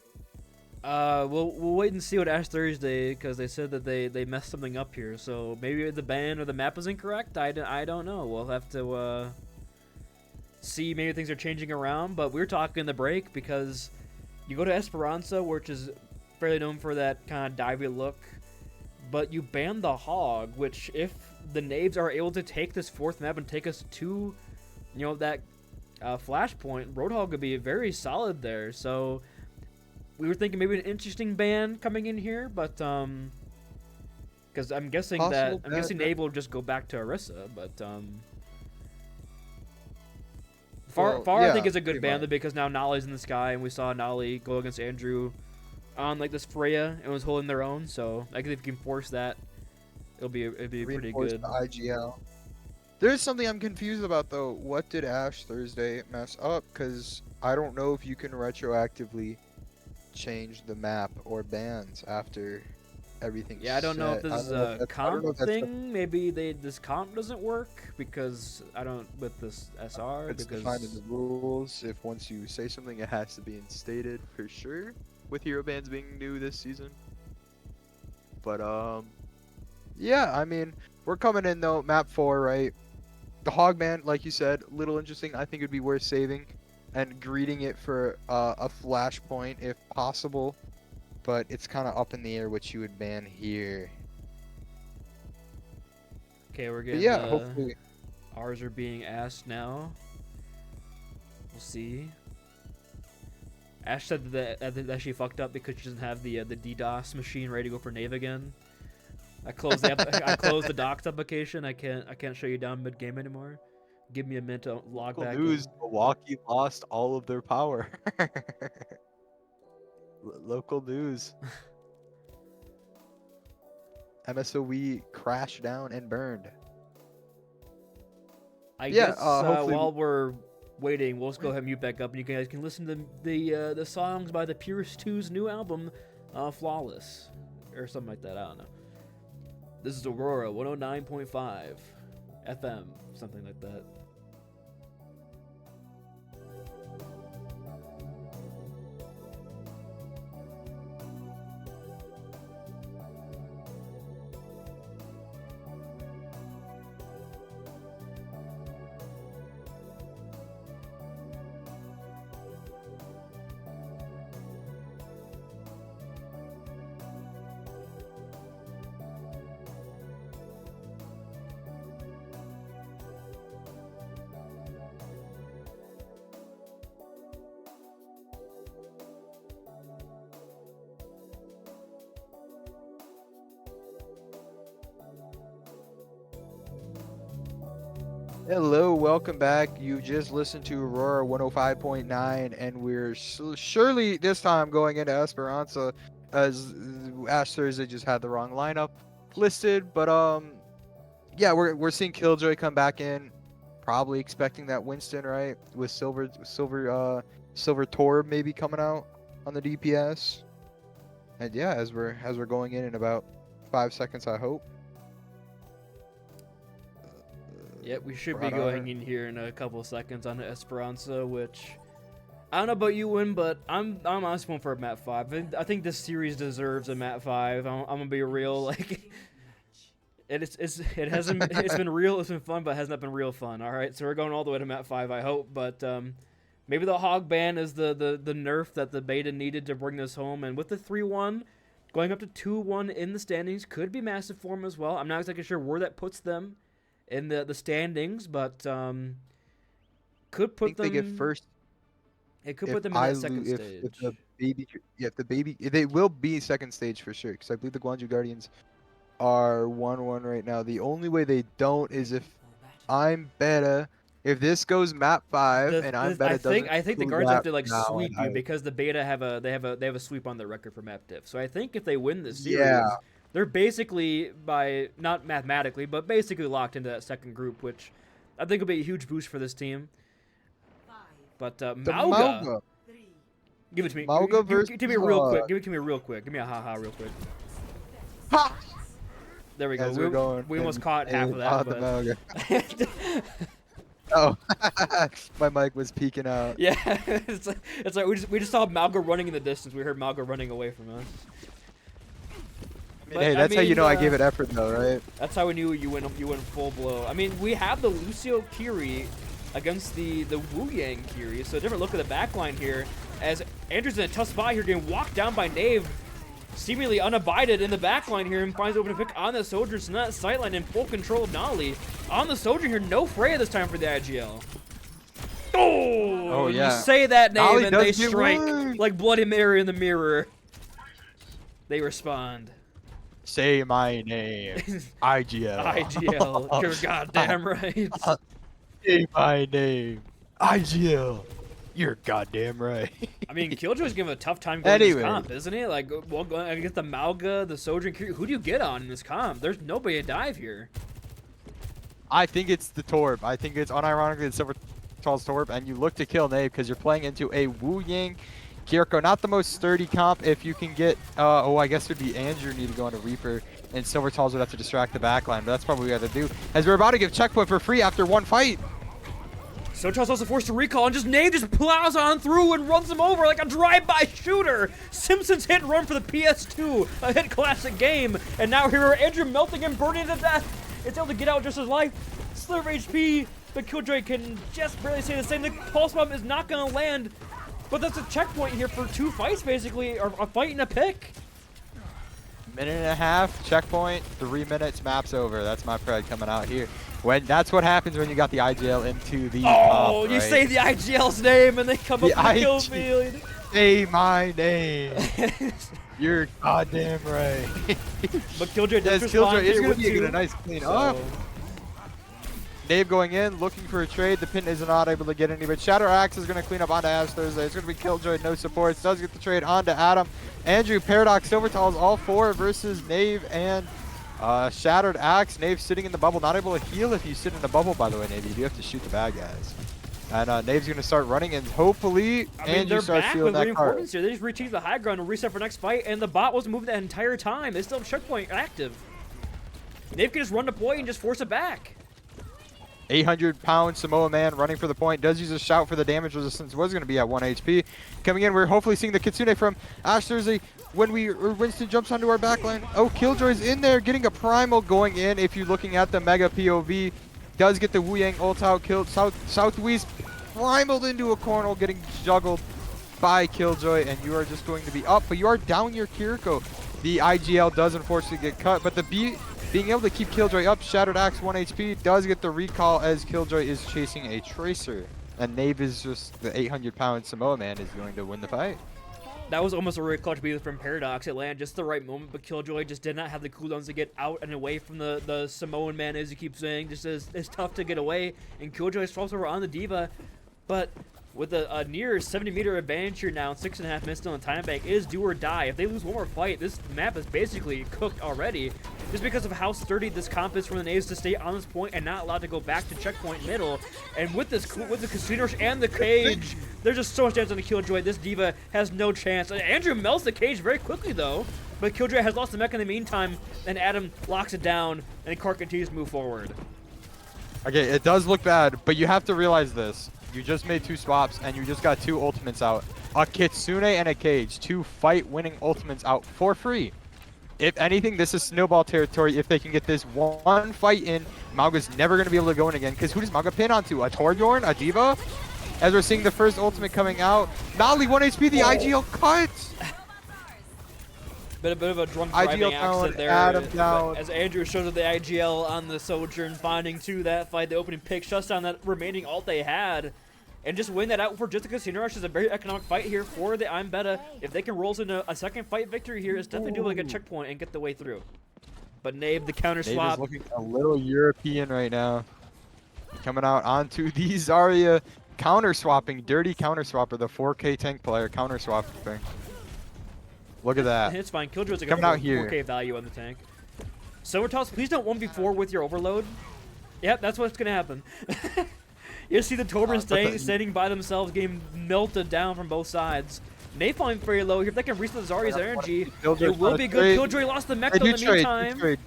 We'll wait and see what Ash Thursday, because they said that they messed something up here. So maybe the ban or the map was incorrect. I don't know. We'll have to see. Maybe things are changing around. But we're talking in the break because you go to Esperanza, which is fairly known for that kind of divey look, but you ban the Hog, which if the Knaves are able to take this fourth map and take us to, that flashpoint, Roadhog could be very solid there. So we were thinking maybe an interesting ban coming in here, but because I'm guessing Knave will just go back to Orisa, but Far I think is a good ban because now Nolly's in the sky, and we saw Nolly go against Andrew on like this Freya and was holding their own. So I think if you can force that, it'd be pretty good. The IGL. There's something I'm confused about though. What did Ash Thursday mess up? Because I don't know if you can retroactively change the map or bans after everything. Yeah, I don't know if this is a comp thing. Maybe this comp doesn't work because I don't with this SR. It's defined in the rules. If once you say something, it has to be instated for sure. With hero bans being new this season. But yeah, I mean, we're coming in though. Map 4, right? The Hog ban, like you said, little interesting. I think it'd be worth saving and greeting it for a flashpoint if possible, but it's kind of up in the air what you would ban here. Okay, we're getting hopefully ours are being asked now. We'll see. Ash said that she fucked up because she doesn't have the DDoS machine ready to go for Knave again. I closed the docs application. I can't show you down mid game anymore. Give me a minute to log back news, in. Milwaukee lost all of their power. Local news. MSOE crashed down and burned. I guess while we're waiting, we'll just go ahead and mute back up, and you guys can listen to the songs by the Purist 2's new album, Flawless, or something like that. I don't know. This is Aurora 109.5 FM, something like that. Hello, welcome back. You just listened to Aurora 105.9, and we're surely this time going into Esperanza, as Ash Thursday just had the wrong lineup listed. But yeah, we're seeing Killjoy come back in, probably expecting that Winston, right, with Silver Torb maybe coming out on the DPS. And yeah, as we're going in about 5 seconds, I hope. Yeah, we should be going in here in a couple of seconds on Esperanza, which I don't know about you, Win, but I'm honestly going for a map 5. I think this series deserves a map 5. I'm gonna be real, like it's been real, it's been fun, but it has not been real fun. All right, so we're going all the way to map 5, I hope, but maybe the Hog ban is the nerf that the beta needed to bring this home, and with the 3-1 going up to 2-1 in the standings could be massive for them as well. I'm not exactly sure where that puts them in the standings, but could put them. They get first. It could put them in that second stage. If the baby, they will be second stage for sure. Because I believe the Guangzhou Guardians are 1-1 right now. The only way they don't is if I'm Betta. If this goes map 5 and I'm Betta doesn't. I think the guards have to like sweep you because the beta have a sweep on their record for map diff. So I think if they win this series, They're basically, not mathematically, but basically locked into that second group, which I think will be a huge boost for this team. But Mauga, give it to me. Mauga versus Give me real quick. Give it to me real quick. Give me a haha real quick. Ha! There we go. As we're going We almost caught half of on that. the But... Mauga. Oh, my mic was peeking out. Yeah, it's like we just saw Mauga running in the distance. We heard Mauga running away from us. I mean, hey, that's how you know I gave it effort, though, right? That's how we knew you went full blow. I mean, we have the Lucio Kiri against the Wu Yang Kiri, so a different look at the backline here. As Andrew's in a tough spot here, getting walked down by Knave, seemingly unabided in the backline here, and finds open pick on the Soldier. So that sightline in full control of Nolly. On the Soldier here, no Freya this time for the IGL. Oh yeah. You say that name Nolly and they strike like Bloody Mary in the mirror. They respond. Say my name. IGL. IGL. You're goddamn right. Say my name. IGL. You're goddamn right. I mean, Killjoy's giving a tough time going this comp, isn't he? Like, well, I get the Mauga, the Soldier, and Kiri. Who do you get on in this comp? There's nobody to dive here. I think it's the Torb. I think it's unironically the Silver Tall's Torb, and you look to kill Knave because you're playing into a Wu Yang Kiriko. Not the most sturdy comp. If you can get, I guess it would be Andrew need to go on a Reaper, and Silver Talls would have to distract the backline, but that's probably what we have to do. As we're about to give checkpoint for free after one fight. Sotal's also forced to recall, and Knave just plows on through and runs him over like a drive-by shooter. Simpsons hit and run for the PS2, a hit classic game, and now here are Andrew melting and burning to death. It's able to get out just his life. Sliver HP, but Killjoy can just barely say the same. The pulse bomb is not going to land, but that's a checkpoint here for 2 fights, basically, or a fight and a pick. Minute and a half, checkpoint, 3 minutes, map's over. That's my pride coming out here. That's what happens when you got the IGL into the Oh, comp, you right? say the IGL's name and they come up and kill field. Say my name. You're goddamn right. But Killjoy does Killjoy is going to be getting a nice clean up. Dave going in, looking for a trade. The pin is not able to get any, but Shadow Axe is going to clean up onto Ash Thursday. It's going to be Killjoy, no supports. Does get the trade onto Adam. Andrew, Paradox, Silvertalls, all 4 versus Knave and Shattered Axe. Knave sitting in the bubble, not able to heal if you sit in the bubble, by the way, Knave. You do have to shoot the bad guys. And Knave's going to start running, and hopefully Andrew starts feeling that card. Here. They just retrieve the high ground and reset for next fight, and the bot wasn't moving that entire time. They still have checkpoint active. Knave can just run deploy and just force it back. 800-pound Samoa man running for the point. Does use a shout for the damage resistance. Was going to be at 1 HP. Coming in, we're hopefully seeing the Kitsune from Ash Thursday when Winston jumps onto our backline. Oh, Killjoy's in there getting a primal going in. If you're looking at the Mega POV, does get the Wu Yang ult out, killed Southwest, primaled into a corner, getting juggled by Killjoy, and you are just going to be up, but you are down your Kiriko. The IGL does unfortunately get cut, but the being able to keep Killjoy up, Shattered Axe 1 HP, does get the recall as Killjoy is chasing a Tracer. And Knave is just the 800-pound Samoa man is going to win the fight. That was almost a really clutch beat from Paradox. It landed just the right moment, but Killjoy just did not have the cooldowns to get out and away from the Samoan man, as you keep saying. Just it's tough to get away, and Killjoy swaps over on the Diva, but with a near 70-meter advantage here now, 6.5 minutes still in time bank, it is do or die. If they lose one more fight, this map is basically cooked already, just because of how sturdy this comp is from the Knaves to stay on this point and not allowed to go back to checkpoint middle. And with the Casino Rush and the cage, there's just so much damage on the Killjoy. This Diva has no chance. Andrew melts the cage very quickly though, but Killjoy has lost the mech in the meantime, and Adam locks it down, and Clark continues to move forward. Okay, it does look bad, but you have to realize this. You just made 2 swaps, and you just got 2 ultimates out. A Kitsune and a Cage. 2 fight-winning ultimates out for free. If anything, this is snowball territory. If they can get this one fight in, Mauga's never going to be able to go in again. Because who does Mauga pin onto? A Torbjorn? A Diva? As we're seeing the first ultimate coming out. Nolly 1 HP, the IGL cut! Bit of a drunk driving accident there. Adam down. As Andrew shows up the IGL on the Sojourn, finding 2 that fight, the opening pick, shuts down that remaining ult they had. And just win that out for just a Casino Rush is a very economic fight here for the I'm Betta. If they can roll us into a second fight victory here, it's definitely doable to get a checkpoint and get the way through. But Knave, the counter Knave swap. is looking a little European right now. Coming out onto the Zarya counter swapping, dirty counter swapper, the 4K tank player counter swapping. Look at that. It's fine. Killjoy's like Coming a out here. 4K value on the tank. Silvertoss, please don't 1v4 with your overload. Yep, that's what's gonna happen. You see the Torbern standing by themselves, getting melted down from both sides. Knave falling very low here. If they can reset Zarya's energy, it will be good. Killjoy lost the mech in the meantime.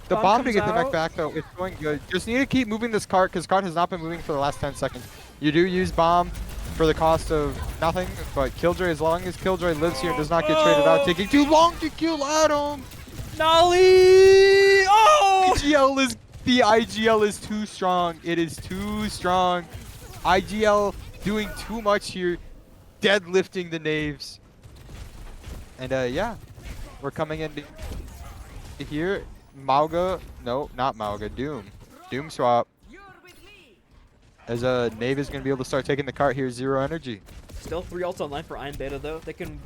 The bomb to get the mech out. back though, it's going good. Just need to keep moving this cart because cart has not been moving for the last 10 seconds. You do use bomb for the cost of nothing, but Killjoy, as long as Killjoy lives here and does not get traded out, taking too long to kill Adam. Nolly! Oh! The IGL is too strong. It is too strong. IGL doing too much here, deadlifting the Knaves. And yeah, we're coming into here. Mauga, no, not Mauga, Doom swap. As Knave is gonna be able to start taking the cart here, 0 energy. Still 3 ults online for Iron Beta though. If they can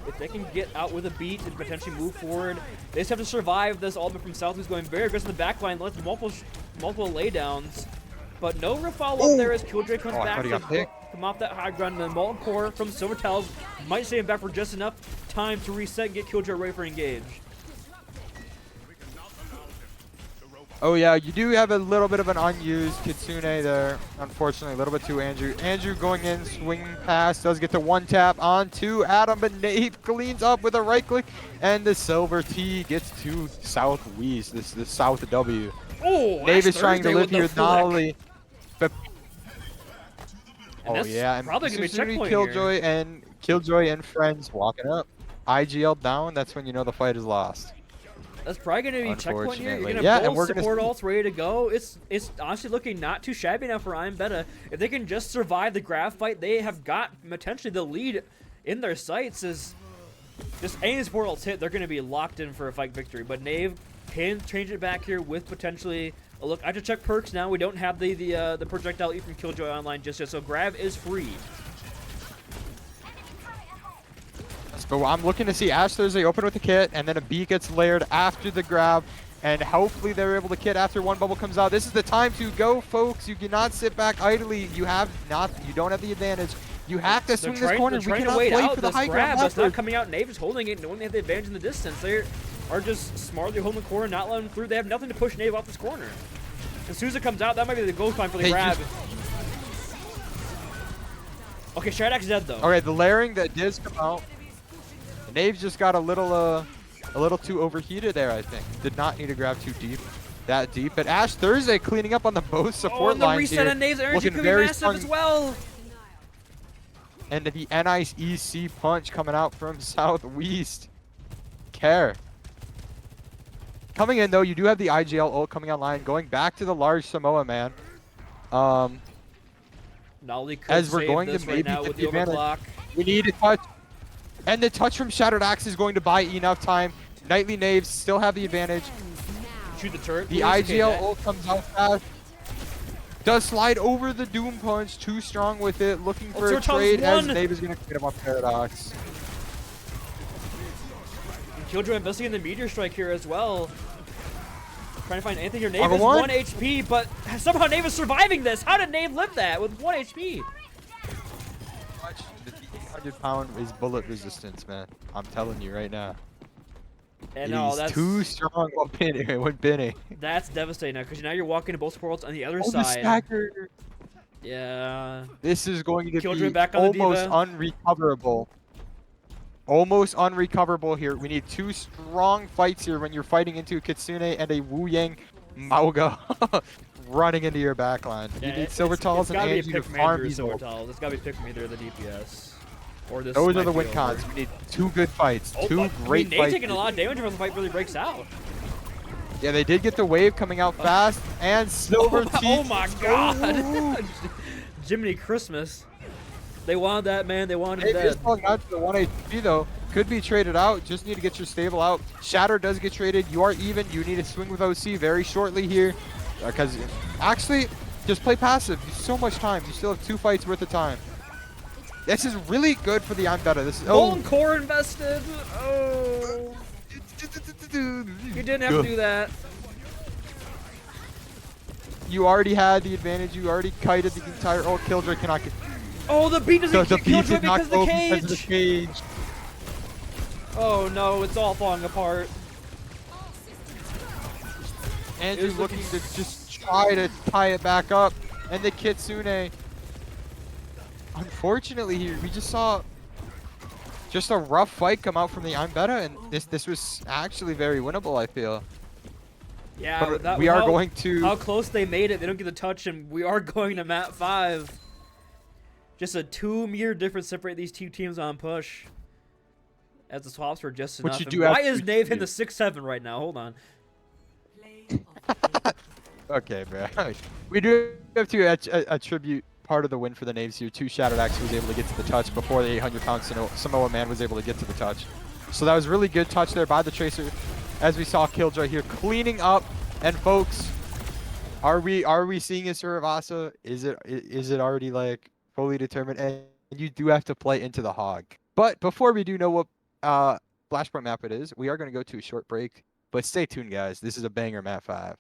get out with a beat and potentially move forward, they just have to survive this ultimate from South, who's going very aggressive in the backline, lets multiple laydowns. But no real follow-up there as Killjoy comes back to come off that high ground. And the Molten Core from Silvertails might stay him back for just enough time to reset and get Killjoy ready for engage. Oh yeah, you do have a little bit of an unused Kitsune there. Unfortunately, a little bit too Andrew. Andrew going in, swing pass, does get the 1-tap onto Adam, but Knave cleans up with a right click, and the Silver T gets to Southwest, the South W. Oh, Knave is trying to live here, not only. But oh yeah, and probably gonna be checkpoint Killjoy here. Killjoy and friends walking up. IGL down, that's when you know the fight is lost. That's probably going to be checkpoint here. You're going to yeah, have both support ults ready to go. It's honestly looking not too shabby now for Iron Beta. If they can just survive the grab fight, they have got potentially the lead in their sights. As just any support ults hit, they're going to be locked in for a fight victory. But Knave can change it back here with potentially a look. I have to check perks now. We don't have the projectile E from Killjoy online just yet, so grab is free. But I'm looking to see Ash Thursday open with the kit, and then a B gets layered after the grab, and hopefully they're able to kit after one bubble comes out. This is the time to go, folks. You cannot sit back idly. You don't have the advantage. You have to swing this corner. We cannot wait for the high grab. That's not coming out. Knave is holding it, knowing they have the advantage in the distance. They are just smartly holding the corner, not letting them through. They have nothing to push Knave off this corner. As soon as it comes out, that might be the goal time for the grab. Okay, Shadak's dead though. Okay, the layering that does come out. Knaves just got a little too overheated there, I think. Did not need to grab too deep, that deep. But Ash Thursday cleaning up on the both support and the lines reset here. on Knave's energy could be massive as well. And the NICE EC punch coming out from Southwest. Care. Coming in though, you do have the IGL ult coming online. Going back to the large Samoa man. Nolly could as we're save going this to right maybe now get with the the advantage. overclock. We need a touch. And the touch from Shattered Axe is going to buy enough time. Knightly Knaves still have the advantage. Shoot the turret. The IGL ult comes out fast. Does slide over the Doom Punch. Too strong with it. Looking for a trade as Knave is going to get him off Paradox. And Killjoy investing in the Meteor Strike here as well. Trying to find anything here. Knave is 1 HP, but somehow Knave is surviving this. How did Knave live that with 1 HP? 100-pound is bullet resistance, man. I'm telling you right now. And no, that's too strong when pinning. That's devastating now, because now you're walking to both worlds on the other The side. stacker. Yeah. This is going to Killjoy be back on almost the unrecoverable. Almost unrecoverable here. We need 2 strong fights here when you're fighting into a Kitsune and a Wu Yang Mauga running into your backline. Yeah, you need Silvertalls and Angie to farm these ults. It's got to be pick me there, the DPS. Or this Those are the win cons. We need 2 good fights. 2 great fights. They're taking a lot of damage when the fight really breaks out. Yeah, they did get the wave coming out fast, and Silver T. Oh my god! Jiminy Christmas. They wanted that, man. They wanted him dead. Is falling out to the 1 HP though. Could be traded out. Just need to get your stable out. Shatter does get traded. You are even. You need to swing with OC very shortly here. Because actually, just play passive. You have so much time. You still have 2 fights worth of time. This is really good for the Iron Beta. This is Molten Core invested. Oh. You didn't have to do that. You already had the advantage. You already kited the entire. Oh, Killjoy cannot get. Oh, the beat doesn't The get beat Killjoy did not because of the go because of the cage. cage. Oh no, it's all falling apart. Andrew It's looking looking- to just try to tie it back up, and the Kitsune. Unfortunately, here we just saw just a rough fight come out from the I'm Betta, and this was actually very winnable, I feel. Yeah, But with that, we with are how- going to. How close they made it, they don't get the touch, and we are going to mat 5. Just a 2-meter difference separate these two teams on push. As the swaps were just Which enough. you And do why have is to Knave in the dispute. 6-7 right now? Hold on. Okay, bro. We do have to attribute part of the win for the Knaves here to Shadowdax, who was able to get to the touch before the 800-pound Samoa Man was able to get to the touch. So that was really good touch there by the Tracer, as we saw Killjoy here cleaning up. And folks, are we seeing a Suravasa? Is it already like fully determined? And you do have to play into the hog. But before we do know what Flashpoint map it is, we are going to go to a short break. But stay tuned, guys. This is a banger map 5.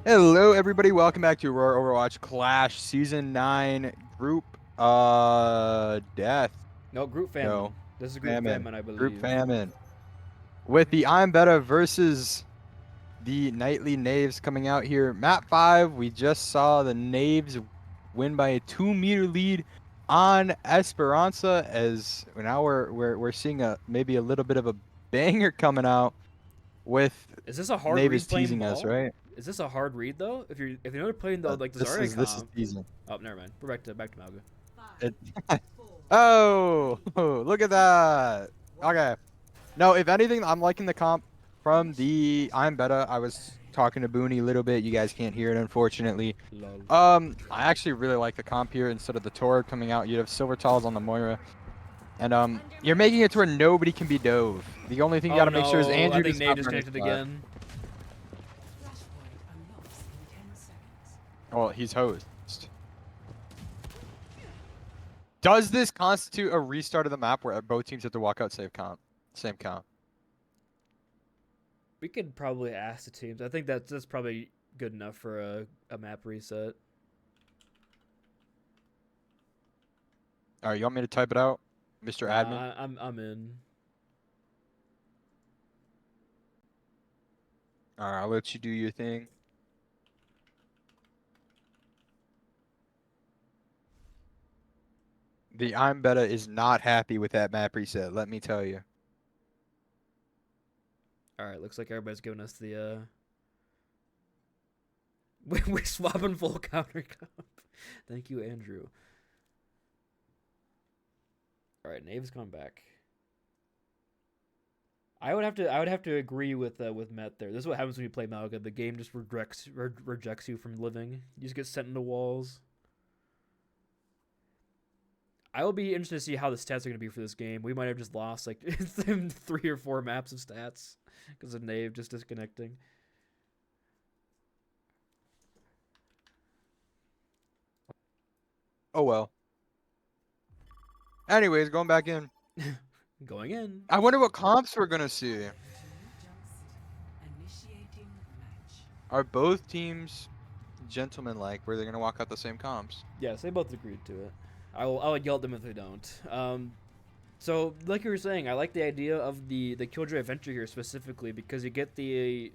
Hello, everybody. Welcome back to Aurora Overwatch Clash Season 9 Group Death. No, group famine. No. This is group famine, I believe. Group famine. With the I'm Betta versus the Nightly Knaves coming out here. Map 5, we just saw the Knaves win by a 2-meter lead on Esperanza, as now we're seeing maybe a little bit of a banger coming out with Is this a hard Knaves read playing teasing ball? us, right? Is this a hard read though? If you're not playing though like the This Zarya is comp. teasing. Oh, never mind. We're back to Malga. Oh, look at that. Okay. No, if anything, I'm liking the comp from the I'm Betta. I was talking to Booney a little bit. You guys can't hear it, unfortunately. Lol. I actually really like the comp here. Instead of the Torb coming out, you have Silver Talls on the Moira. And you're making it to where nobody can be dove. The only thing you gotta make sure is Andrew I think does Nate not disconnected burn his spot. again. Well, he's host. Does this constitute a restart of the map where both teams have to walk out same comp? We could probably ask the teams. I think that's probably good enough for a map reset. All right, you want me to type it out, Mr. Admin? I'm in. All right, I'll let you do your thing. The I'm Betta is not happy with that map reset, let me tell you. Alright, looks like everybody's giving us the we're swapping full counter comp. Thank you, Andrew. Alright, Knaves coming back. I would have to agree with Matt there. This is what happens when you play Malga. The game just rejects you from living. You just get sent into walls. I will be interested to see how the stats are going to be for this game. We might have just lost like 3 or 4 maps of stats because of Knave just disconnecting. Oh well. Anyways, going back in. Going in. I wonder what comps we're gonna see. Are both teams gentleman-like, where they're gonna walk out the same comps? Yes, they both agreed to it. I'll yell at them if they don't. So like you were saying, I like the idea of the Killjoy adventure here specifically because you get the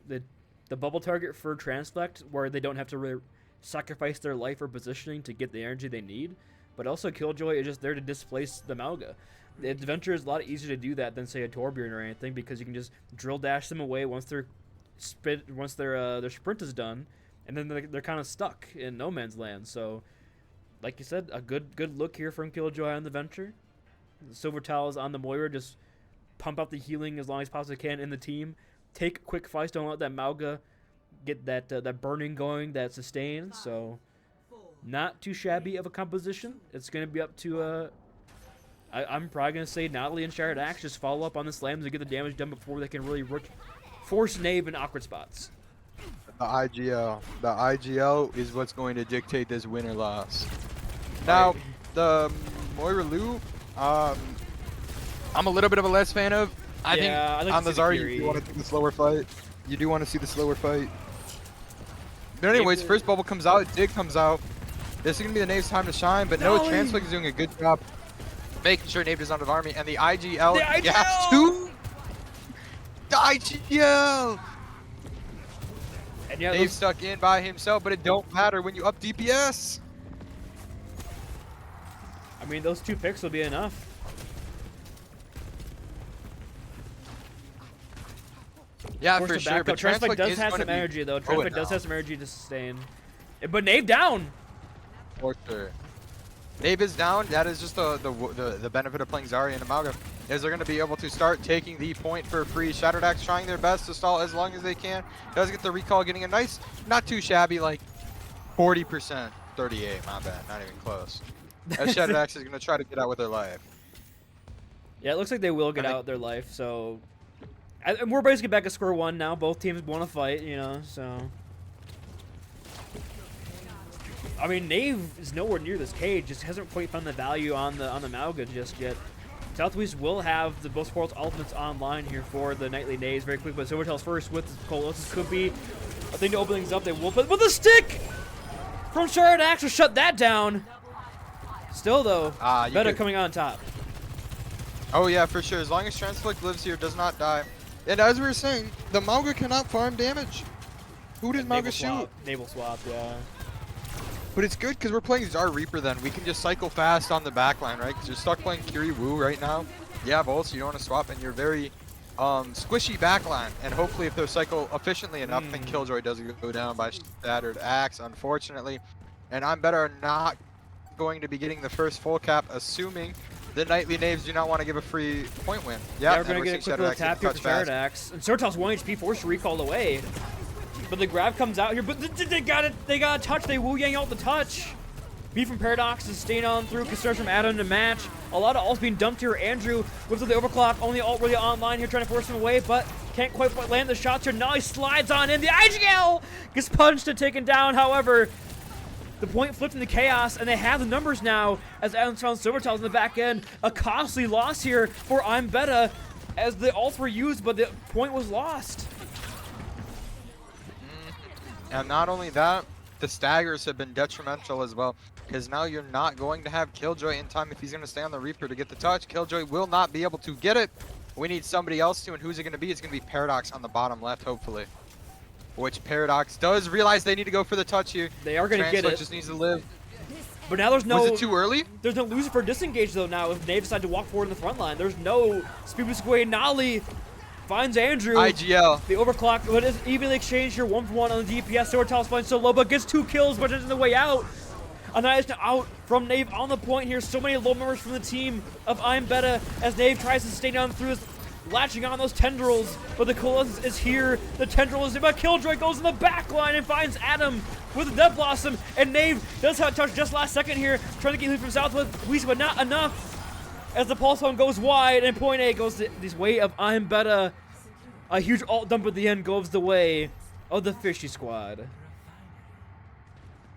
bubble target for Transflect where they don't have to really sacrifice their life or positioning to get the energy they need, but also Killjoy is just there to displace the Malga. The adventure is a lot easier to do that than say a Torbjorn or anything because you can just drill dash them away once their sprint is done, and then they're kind of stuck in no man's land. So, like you said, a good look here from Killjoy on the Venture. The Silver Towels on the Moira, just pump out the healing as long as possibly can in the team. Take quick fights, don't let that Malga get that burning going, that sustain. So, not too shabby of a composition. It's going to be up to I'm probably going to say Natalie and Shattered Axe just follow up on the slams and get the damage done before they can really force Knave in awkward spots. The IGL is what's going to dictate this win or loss. Now, the Moira Lu, I'm a little bit of a less fan of. I think on the Zarya, you want to see the slower fight. You do want to see the slower fight. But anyways, first bubble comes out, Dig comes out. This is going to be the Knave's time to shine, but no, Transflect is doing a good job making sure Knave is out of army, and the IGL gaps too. The IGL! And yeah, Knave stuck in by himself, but it don't matter when you up DPS. I mean, those 2 picks will be enough. Yeah, for sure. But Transflect does have some energy, though. Transflect does have some energy to sustain. But Knave down! For sure. Knave is down. That is just the benefit of playing Zarya and Amalgam, is they're going to be able to start taking the point for free. Shattered Axe trying their best to stall as long as they can. Does get the recall, getting a nice, not too shabby, like 40%. 38, my bad. Not even close. As Shattered Axe is going to try to get out with their life. Yeah, it looks like they will get out their life, so... And we're basically back at square one now. Both teams want to fight, you know, so... I mean, Knave is nowhere near this cage. Just hasn't quite found the value on the Malga just yet. Southwest will have the most powerful ultimates online here for the Nightly Knaves very quick, but Silvertail's first with Colossus could be a thing to open things up. They will, but with a stick from Shard Axe to shut that down. Still though, Betta coming on top. Oh yeah, for sure. As long as Transflict lives here, does not die. And as we were saying, the Mauga cannot farm damage. Who did Mauga shoot? Naval swap, yeah. But it's good because we're playing Zar Reaper then. We can just cycle fast on the backline, right? Because you're stuck playing Kiri Wu right now. Yeah, Volts, you don't want to swap, and you're very squishy backline. And hopefully if they cycle efficiently enough, then Killjoy doesn't go down by Shattered Axe, unfortunately. And I'm better not going to be getting the first full cap, assuming the Nightly Knaves do not want to give a free point win. Yeah, we're going to get a quick little tap here for Shattered Axe. And Sortal's 1 HP forced to recall away. But the grab comes out here, but they got it. They got a touch. They Wu Yang out the touch. B from Paradox is staying on through. Concerns from Adam to match. A lot of ults being dumped here. Andrew whips with the overclock. Only ult really online here, trying to force him away, but can't quite land the shots here. Now he slides on in. The IGL gets punched and taken down. However, the point flipped into chaos, and they have the numbers now as Adams found Silvertails in the back end. A costly loss here for I'm Betta as the ults were used, but the point was lost. And not only that, the staggers have been detrimental as well, because now you're not going to have Killjoy in time if he's going to stay on the Reaper to get the touch. Killjoy will not be able to get it. We need somebody else to, and who's it going to be? It's going to be Paradox on the bottom left, hopefully. Which Paradox does realize they need to go for the touch here. They are going to get it. Just needs to live. But now there's no... Was it too early? There's no loser for disengage, though, now, if they decide to walk forward in the front line. There's no Speed Square. Nolly finds Andrew. IGL. The overclock, but it's evenly exchanged here, 1-for-1 on the DPS. Sortal's flying so low, but gets 2 kills, but it's in the way out. Annihilation out from Knave on the point here. So many low members from the team of I'm Betta as Knave tries to stay down through his latching on those tendrils, but the Colossus is here. The tendril is in, but Killjoy goes in the back line and finds Adam with the Death Blossom, and Knave does have a touch just last second here, trying to get lead from Southwest, but not enough. As the pulse phone goes wide, and point A goes this way of I'm Betta. A huge ult dump at the end goes the way of the Fishy Squad.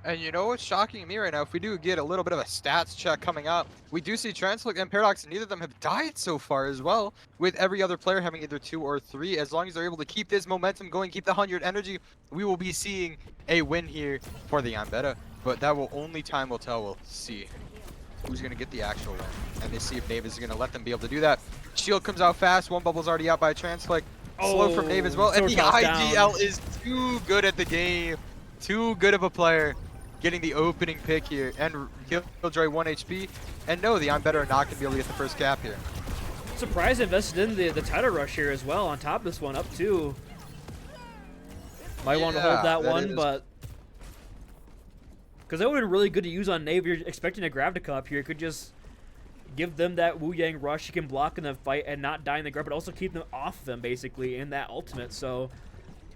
And you know what's shocking to me right now? If we do get a little bit of a stats check coming up, we do see Transflict and Paradox, neither of them have died so far as well, with every other player having either 2 or 3. As long as they're able to keep this momentum going, keep the 100 energy, we will be seeing a win here for the I'm Betta. But that will only time will tell. We'll see who's going to get the actual win. And they see if Knaves is going to let them be able to do that. Shield comes out fast. One bubble's already out by Transflict. Slow from Knave as well. And the IGL is too good at the game. Too good of a player. Getting the opening pick here. And Killjoy 1 HP. And no, the I'm Betta are not going to be able to get the first cap here. Surprised invested in the title rush here as well. On top of this one, up 2. Might want to hold that one, but... Because that would have been really good to use on Knave. You're expecting a grab to come up here. You could just give them that Wu Yang rush. You can block in the fight and not die in the grab, but also keep them off them, basically, in that ultimate. So,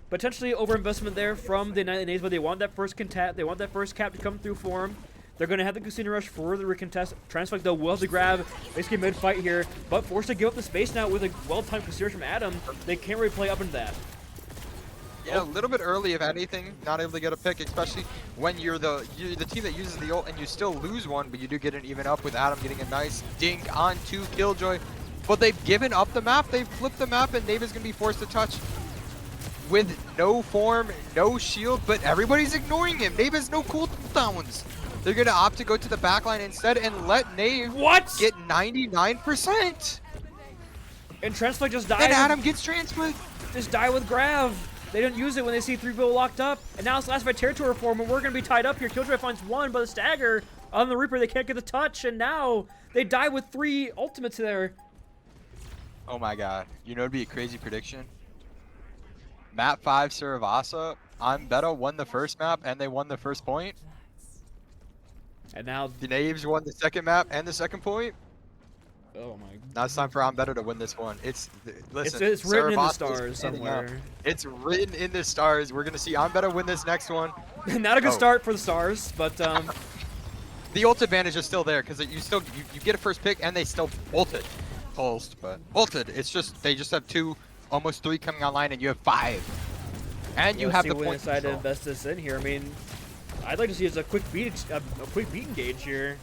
potentially overinvestment there from the Nightly Knaves, but they want that first contest. They want that first cap to come through for them. They're going to have the Casino Rush for the recontest. Transflict, though, will have to grab basically mid-fight here, but forced to give up the space now with a well-timed Casino Rush from Adam. They can't really play up into that. Yeah, a little bit early, if anything, not able to get a pick, especially when you're the team that uses the ult and you still lose one, but you do get an even up with Adam getting a nice dink onto Killjoy. But they've given up the map, they've flipped the map, and Knave is going to be forced to touch with no form, no shield, but everybody's ignoring him. Knave has no cooldowns. They're going to opt to go to the backline instead and let Knave get 99%. And Transflict just died. And Adam gets Transflict. Just die with Grav. They didn't use it when they see 3 people locked up. And now it's last fight territory reform, and we're going to be tied up here. Killjoy finds 1, but the stagger on the Reaper, they can't get the touch. And now they die with 3 ultimates there. Oh my god. You know, it'd be a crazy prediction. Map 5, Saravasa. I'm Betta won the first map, and they won the first point. And now the Knaves won the second map and the second point. Oh my. Now it's time for I'm Betta to win this one. Listen, it's written in the stars somewhere. It's written in the stars. We're gonna see I'm Betta win this next one. Not a good start for the stars, but the ult advantage is still there because you get a first pick and they still ulted, but ulted. It's just they just have 2, almost 3 coming online, and you have 5, and you have the point. Decide to invest this in here. I mean, I'd like to see a quick beat engage here.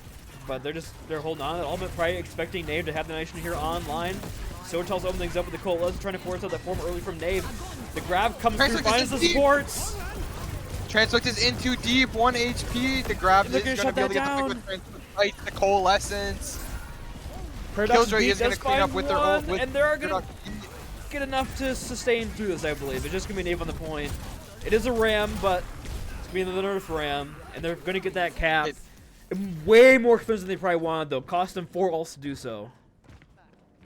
but they're holding on. Ultimate probably expecting Knave to have the nation here online. Sotel's opening things up with the Coalescence, trying to force out that form early from Knave. The grab comes through, finds the supports. Transflict is in too deep, 1 HP. The grab is They're going gonna to be able to shut get the that pick with Transflict. Fight the Coalescence. Killjoy is going to clean up with their ult. And they're going to get enough to sustain through this, I believe. It's just going to be Knave on the point. It is a Ram, but it's going to be another nerf Ram. And they're going to get that cap. Way more expensive than they probably wanted, though. Cost them 4 ults to do so.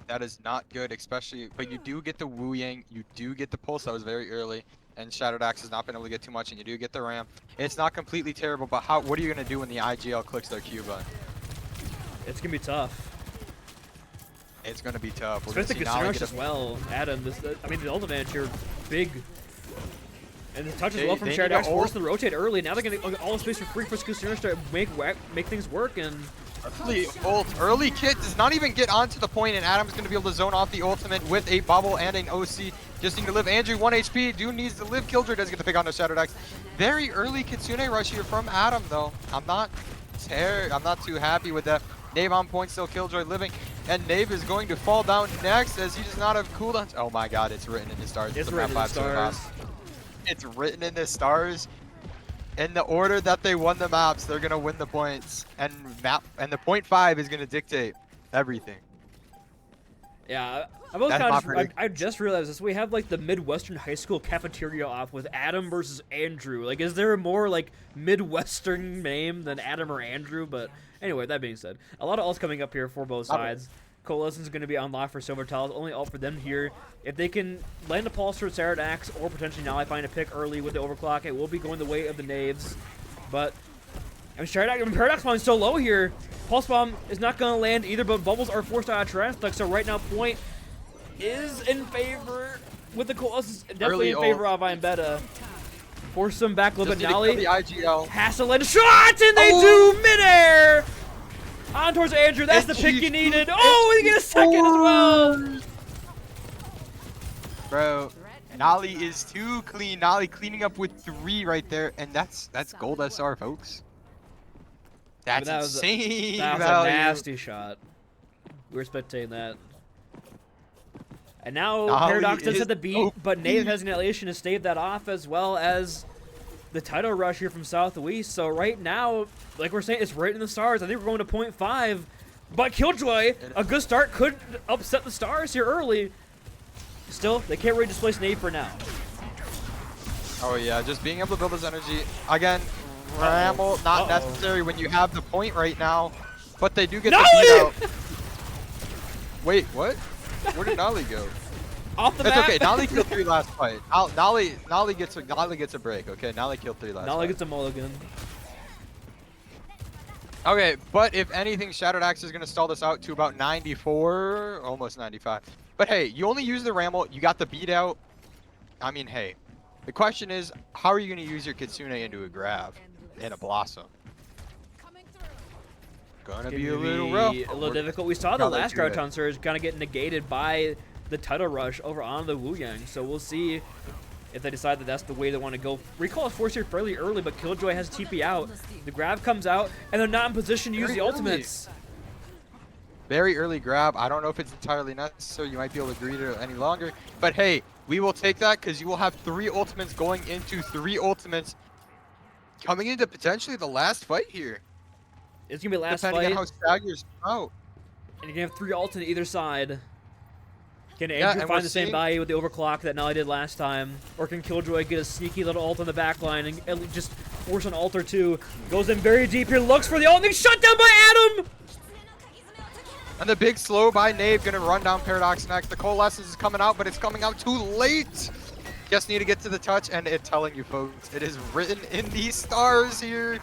That is not good, especially, but you do get the Wu Yang, you do get the Pulse that was very early, and Shadowed Axe has not been able to get too much, and you do get the Ram. It's not completely terrible, but what are you going to do when the IGL clicks their Q button? It's going to be tough. It's going to be tough. Especially Rush as well. Adam, I mean, the ult advantage here, big. And the touch as well from Shadowed Axe, forced them to rotate early. Now they're going to get all the space for free for Skusuna to make things work, and... Early Kit does not even get onto the point, and Adam's going to be able to zone off the ultimate with a bubble and an OC. Just need to live. Andrew 1 HP. Dude needs to live. Killjoy does get the pick on the Shadowed Axe. Very early Kitsune rush here from Adam, though. I'm not too happy with that. Knave on point, still Killjoy living, and Knave is going to fall down next as he does not have cooldowns. Oh my God, it's written in the stars. It's written in the stars. It's written in the stars. In the order that they won the maps, they're gonna win the points, and the point 5 is gonna dictate everything. Yeah, I just realized this. We have like the Midwestern high school cafeteria off with Adam versus Andrew. Like, is there a more like Midwestern name than Adam or Andrew? But anyway, that being said, a lot of ults coming up here for both sides. Coalescence is going to be unlocked for Silver Tiles. Only ult for them here. If they can land a pulse for Shadowed Axe or potentially now I find a pick early with the overclock, it will be going the way of the Knaves. But I mean, Paradox Bomb is so low here. Pulse Bomb is not going to land either, but bubbles are forced out of Transflict. So right now, point is in favor with the Coalescence. Definitely in favor of Betta. Force them back a little bit. Nally has to land a shot, and they do midair. On towards Andrew, that's the pick you needed. Oh, and he gets a second as well. Bro, Nolly is too clean. Nolly cleaning up with 3 right there, and that's gold SR, folks. That's insane. That was a nasty shot. We were spectating that. And now Paradox does hit the beat, but Knave has an annihilation to stave that off, as well as the title rush here from Southwest. So right now, like we're saying, it's right in the stars. I think we're going to point 5. But Killjoy, a good start, could upset the stars here early. Still, they can't really displace Knave for now. Oh yeah, just being able to build his energy. Again, Ramble, not necessary when you have the point right now. But they do get the beat out. Wait, what? Where did Nolly go? Off the map. It's okay. Nolly killed 3 last fight. Nolly gets a break. Okay, Nolly killed 3 last. Nolly gets a mulligan. Okay, but if anything, Shadowed Axe is gonna stall this out to about 94, almost 95. But hey, you only use the Ramble. You got the beat out. I mean, hey, the question is, how are you gonna use your Kitsune into a grab and a Blossom? Gonna be a little rough. A little difficult. We saw the last Graviton Surge kind of get negated by the title rush over on the Wu Yang, so we'll see if they decide that that's the way they want to go. Recall is forced here fairly early, but Killjoy has TP out. The grab comes out, and they're not in position to use the ultimates. Very early grab. I don't know if it's entirely necessary. You might be able to greed it any longer, but hey, we will take that because you will have 3 ultimates going into 3 ultimates coming into potentially the last fight here. It's gonna be last fight. Depending on how staggers come out. And you're gonna have 3 ults on either side. Can Andrew find the same value with the overclock that Nolly did last time? Or can Killjoy get a sneaky little ult on the back line and just force an ult or 2? Goes in very deep here, looks for the ult, and then shut down by Adam! And the big slow by Knave gonna run down Paradox next. The Coalescence is coming out, but it's coming out too late. Just need to get to the touch, and it's telling you folks, it is written in these stars here.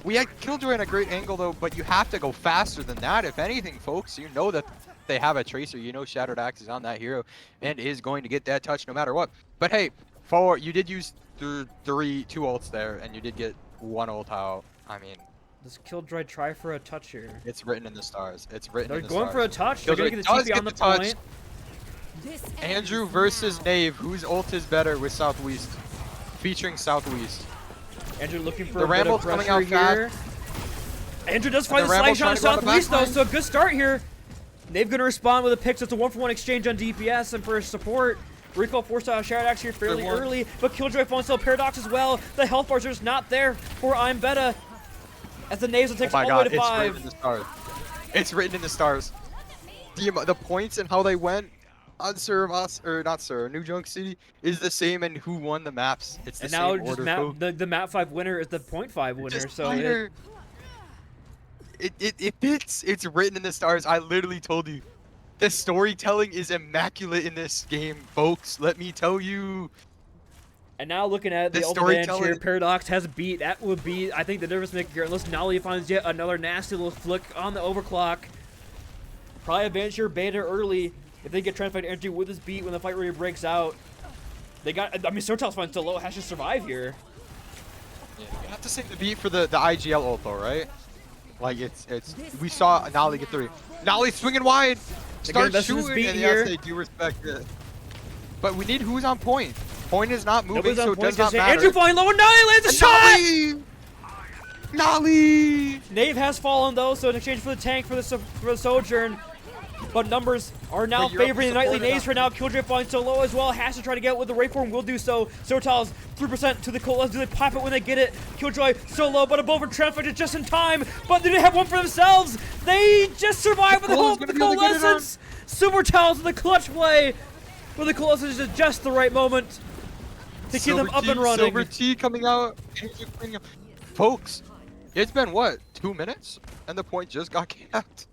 We had Killjoy in a great angle though, but you have to go faster than that. If anything, folks, you know that they have a Tracer. You know Shadowed Axe is on that hero and is going to get that touch no matter what. But hey, you did use 2 ults there, and you did get 1 ult out. I mean, does Killjoy try for a touch here? It's written in the stars. It's written in the stars. They're going for a touch. Killjoy They're going to get the TP on the point. Andrew versus Knave. Whose ult is better with Southwest? Featuring Southwest. Andrew looking for the a bit of Ramble's coming pressure out here. fast. Andrew does find And the the Rambo slash on trying to go on the Southwest, though, back line. so a good start here. They're going to respond with a pick, so it's a 1-for-1 exchange on DPS, and for support, recall forced out Shadow Axe here fairly early, but Killjoy phones still Paradox as well. The health bars are just not there for I'm Betta, as the Knaves will take all the way to 5. It's written in the stars. It's written in the stars. The points and how they went on New Junk City is the same, and who won the maps. It's the And now same just order, map, folks. the map 5 winner is the point 5 winner, Just so minor. It fits. It's written in the stars. I literally told you. The storytelling is immaculate in this game, folks. Let me tell you. And now looking at the The ultimate advantage here, storytelling- Paradox has beat. That would be, I think, the difference maker here, unless Nolly finds yet another nasty little flick on the overclock. Probably advantage here, Beta early. If they get Transfight energy with this beat when the fight really breaks out. They got, I mean, Sotal's finds still low, has to survive here. You have to save the beat for the IGL ult, though, right? Like, we saw Nolly get 3. Nolly swinging wide. They're gonna Start invest in this shooting, beat and here. yes, they do respect it. But we need who's on point. Point is not moving, Nobody's so on it point does not because matter. Andrew falling low, and Nolly lands a shot! Nolly! Knave has fallen though, so in exchange for the tank for the Sojourn. But numbers are now But you're up favoring the to Nightly support it Knaves for now. Killjoy falling so low as well. Has to try to get with the Ray form, will do so. Sotal's 3% to the Colas. Do they pop it when they get it? Killjoy so low, but above for Transfight just in time. But they didn't have one for themselves. They just survived with the Cola's hope of gonna the be able to get it on. Coalescence. Super Towels in the clutch play. For the Coalescence is just the right moment to keep them up and running. Silver T coming out. Folks, it's been what, 2 minutes? And the point just got capped.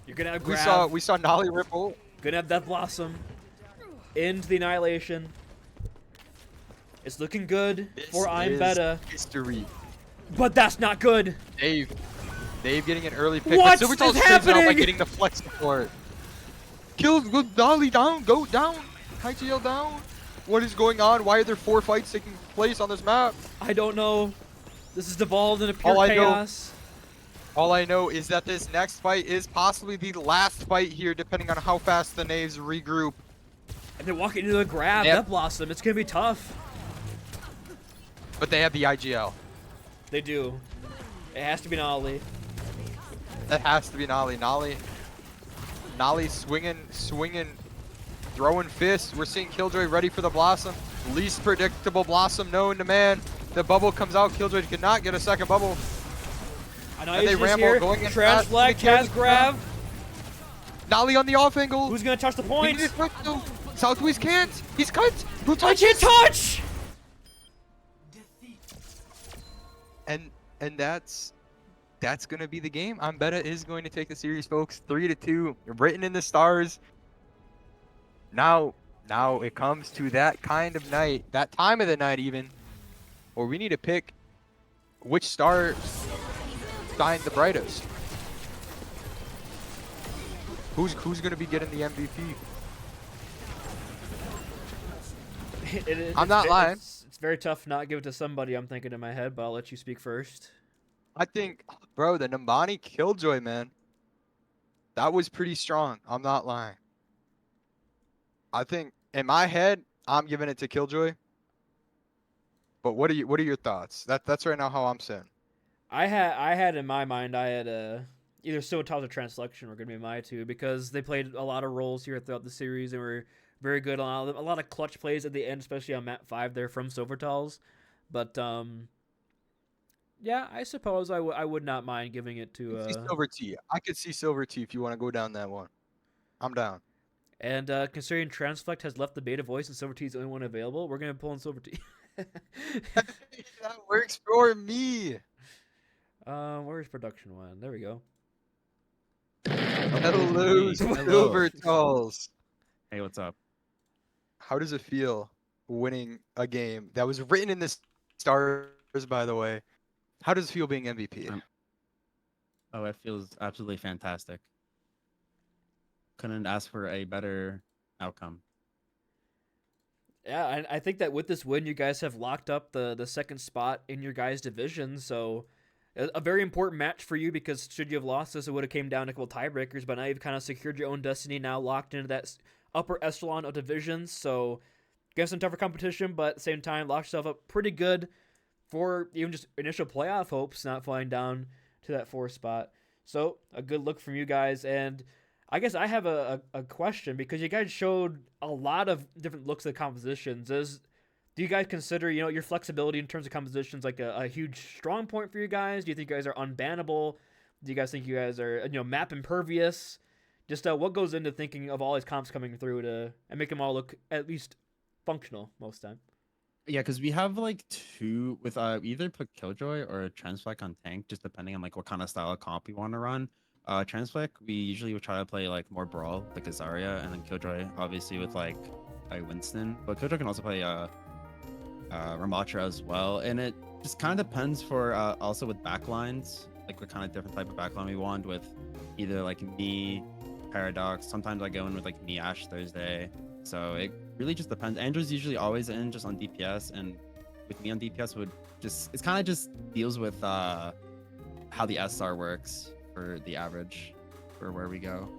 You're gonna have We grab. saw Nolly ripple. Gonna have Death Blossom into the Annihilation. It's looking good for I'm Betta, History. but that's not good. Dave getting an early pick. What But Silvertall's is phasing out by happening? getting the flex support. Kills, go Nolly down, go down. IGL down. What is going on? Why are there 4 fights taking place on this map? I don't know. This is devolved into pure All I know- chaos. All I know is that this next fight is possibly the last fight here, depending on how fast the Knaves regroup. And they're walking into the grab. Yep. Death Blossom. It's gonna be tough. But they have the IGL. They do. It has to be Nolly. That has to be Nolly. Nolly swinging, throwing fists. We're seeing Killjoy ready for the Blossom. Least predictable Blossom known to man. The bubble comes out. Killjoy cannot get a second bubble. And they ramble, here. going in Trash fast. flag, They kill Kaz the- grab. Nolly on the off angle. Who's gonna touch the He point? needs to touch, though. Southwest can't. He's cut. Who I touches? can't touch! And that's gonna be the game. Betta is going to take the series, folks. 3-2, written in the stars. Now it comes to that kind of night, that time of the night even, where we need to pick which star shined the brightest. Who's gonna be getting the MVP? I'm not lying. It's very tough not give it to somebody. I'm thinking in my head, but I'll let you speak first. I think, bro, the Nambani Killjoy, man. That was pretty strong. I'm not lying. I think in my head, I'm giving it to Killjoy. But what are your thoughts? That's right now how I'm saying. I had in my mind either Sotal's or Translection were gonna be my two because they played a lot of roles here throughout the series and were very good on a lot of clutch plays at the end, especially on map 5 there from Silvertall's. But yeah, I suppose I would not mind giving it to Silver T. I could see Silver T if you want to go down that one. I'm down. And considering Transflect has left the beta voice and Silver T is the only one available, we're gonna pull in Silver T. That works for me. Where's production one? There we go. Hello, Silver Talls. Hey, what's up? How does it feel winning a game that was written in the stars, by the way? How does it feel being MVP? Oh, it feels absolutely fantastic. Couldn't ask for a better outcome. Yeah, I think that with this win, you guys have locked up the second spot in your guys' division. So a very important match for you because should you have lost this, it would have came down to a couple tiebreakers. But now you've kind of secured your own destiny, now locked into that upper echelon of divisions. So against some tougher competition, but at the same time, locked yourself up pretty good for even just initial playoff hopes, not falling down to that 4th spot. So a good look from you guys. And I guess I have a question, because you guys showed a lot of different looks of compositions. Do you guys consider, your flexibility in terms of compositions like a huge strong point for you guys? Do you think you guys are unbannable? Do you guys think you guys are, map impervious? Just what goes into thinking of all these comps coming through and make them all look at least functional most time? Yeah, because we have like 2 with either put Killjoy or Transfleck on tank, just depending on like what kind of style of comp we want to run. Transfleck, we usually would try to play like more brawl, like a Zarya, and then Killjoy obviously with like a Winston. But Killjoy can also play Ramatra as well, and it just kind of depends for also with backlines, like what kind of different type of backline we want with either like me, Paradox. Sometimes I go in with like me, Ash, Thursday. So it really just depends. Andrew's usually always in just on DPS, and with me on DPS it's kind of just deals with how the SR works for the average for where we go.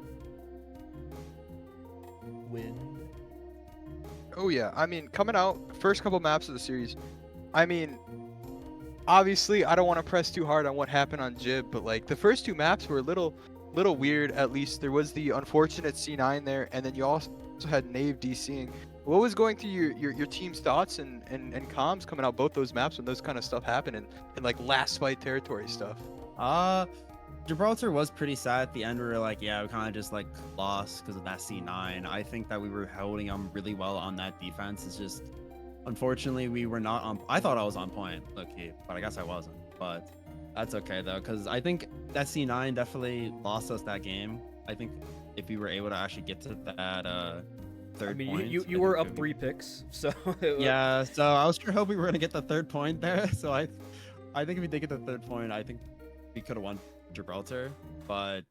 Win. Oh yeah, I mean, coming out first couple maps of the series, I mean, obviously I don't want to press too hard on what happened on Jib, but like the first 2 maps were a little weird. At least there was the unfortunate C9 there, and then you also had Knave DCing. What was going through your team's thoughts and comms coming out both those maps when those kind of stuff happened and like last fight territory stuff? Gibraltar was pretty sad at the end. We were like, yeah, we kind of just like lost because of that C9. I think that we were holding them really well on that defense. It's just, unfortunately, we were not on. I thought I was on point, low-key, but I guess I wasn't. But that's okay though, because I think that C9 definitely lost us that game. I think if we were able to actually get to that 3rd point. You were up 3 picks, so yeah. So I was sure hoping we were gonna get the 3rd point there. So I think if we did get the 3rd point, I think we could have won Gibraltar, but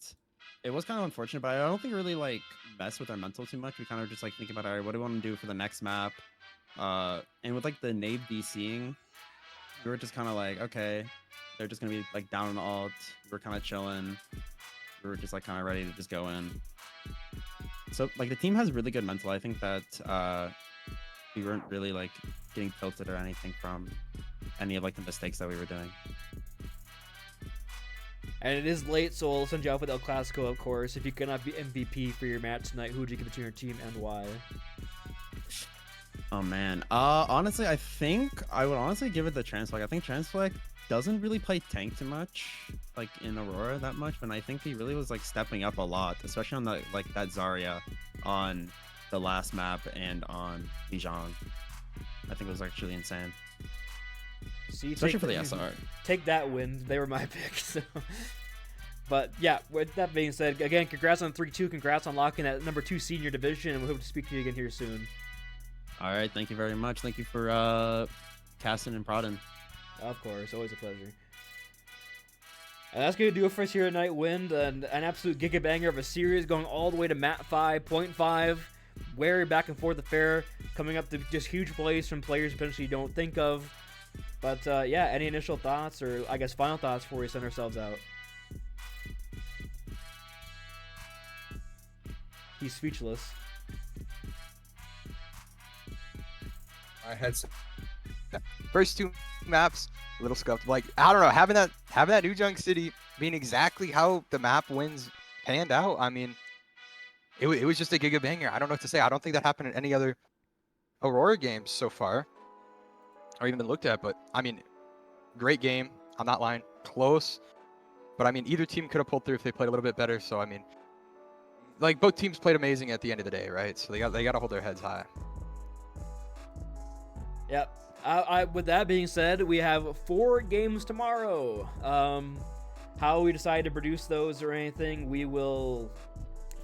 it was kind of unfortunate. But I don't think it really like messed with our mental too much. We kind of just like thinking about, all right, what do we want to do for the next map? And with like the Knave DCing, we were just kind of like, okay, they're just gonna be like down on alt. We're kind of chilling. We were just like kind of ready to just go in. So like the team has really good mental. I think that we weren't really like getting tilted or anything from any of like the mistakes that we were doing. And it is late, so we'll send you off with El Clasico, of course. If you cannot be MVP for your match tonight, who would you give it to your team and why? Oh man, honestly, I think I would honestly give it the Transfleck. I think Transfleck doesn't really play tank too much, like in Aurora that much, but I think he really was like stepping up a lot, especially on the like that Zarya on the last map and on Bijan. I think it was actually insane. See, especially for the SR. Take that win. They were my picks. So. But yeah, with that being said, again, congrats on 3-2. Congrats on locking that number 2 senior division, and we hope to speak to you again here soon. All right, thank you very much. Thank you for casting and prodding. Of course, always a pleasure. And that's going to do it for us here tonight, Wind. And an absolute giga banger of a series going all the way to Mat 5.5. Wary back and forth affair, coming up to just huge plays from players potentially you don't think of. But yeah, any initial thoughts or I guess final thoughts before we send ourselves out? He's speechless. I had some first 2 maps, a little scuffed. Like I don't know, having that New Junk City being exactly how the map wins panned out. I mean, it was just a giga banger. I don't know what to say. I don't think that happened in any other Aurora games so far, or even been looked at. But I mean, great game. I'm not lying. Close, but I mean, either team could have pulled through if they played a little bit better. So I mean, like both teams played amazing at the end of the day, right? So they got to hold their heads high. Yep. With that being said, we have 4 games tomorrow. How we decide to produce those or anything, we will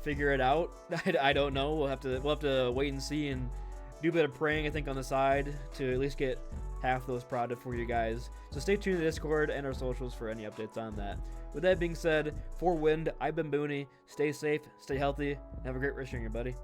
figure it out. I don't know. We'll have to wait and see and do a bit of praying, I think, on the side to at least get half those prodded for you guys. So stay tuned to Discord and our socials for any updates on that. With that being said, for Wind, I've been Booney. Stay safe, stay healthy, and have a great rest of your buddy.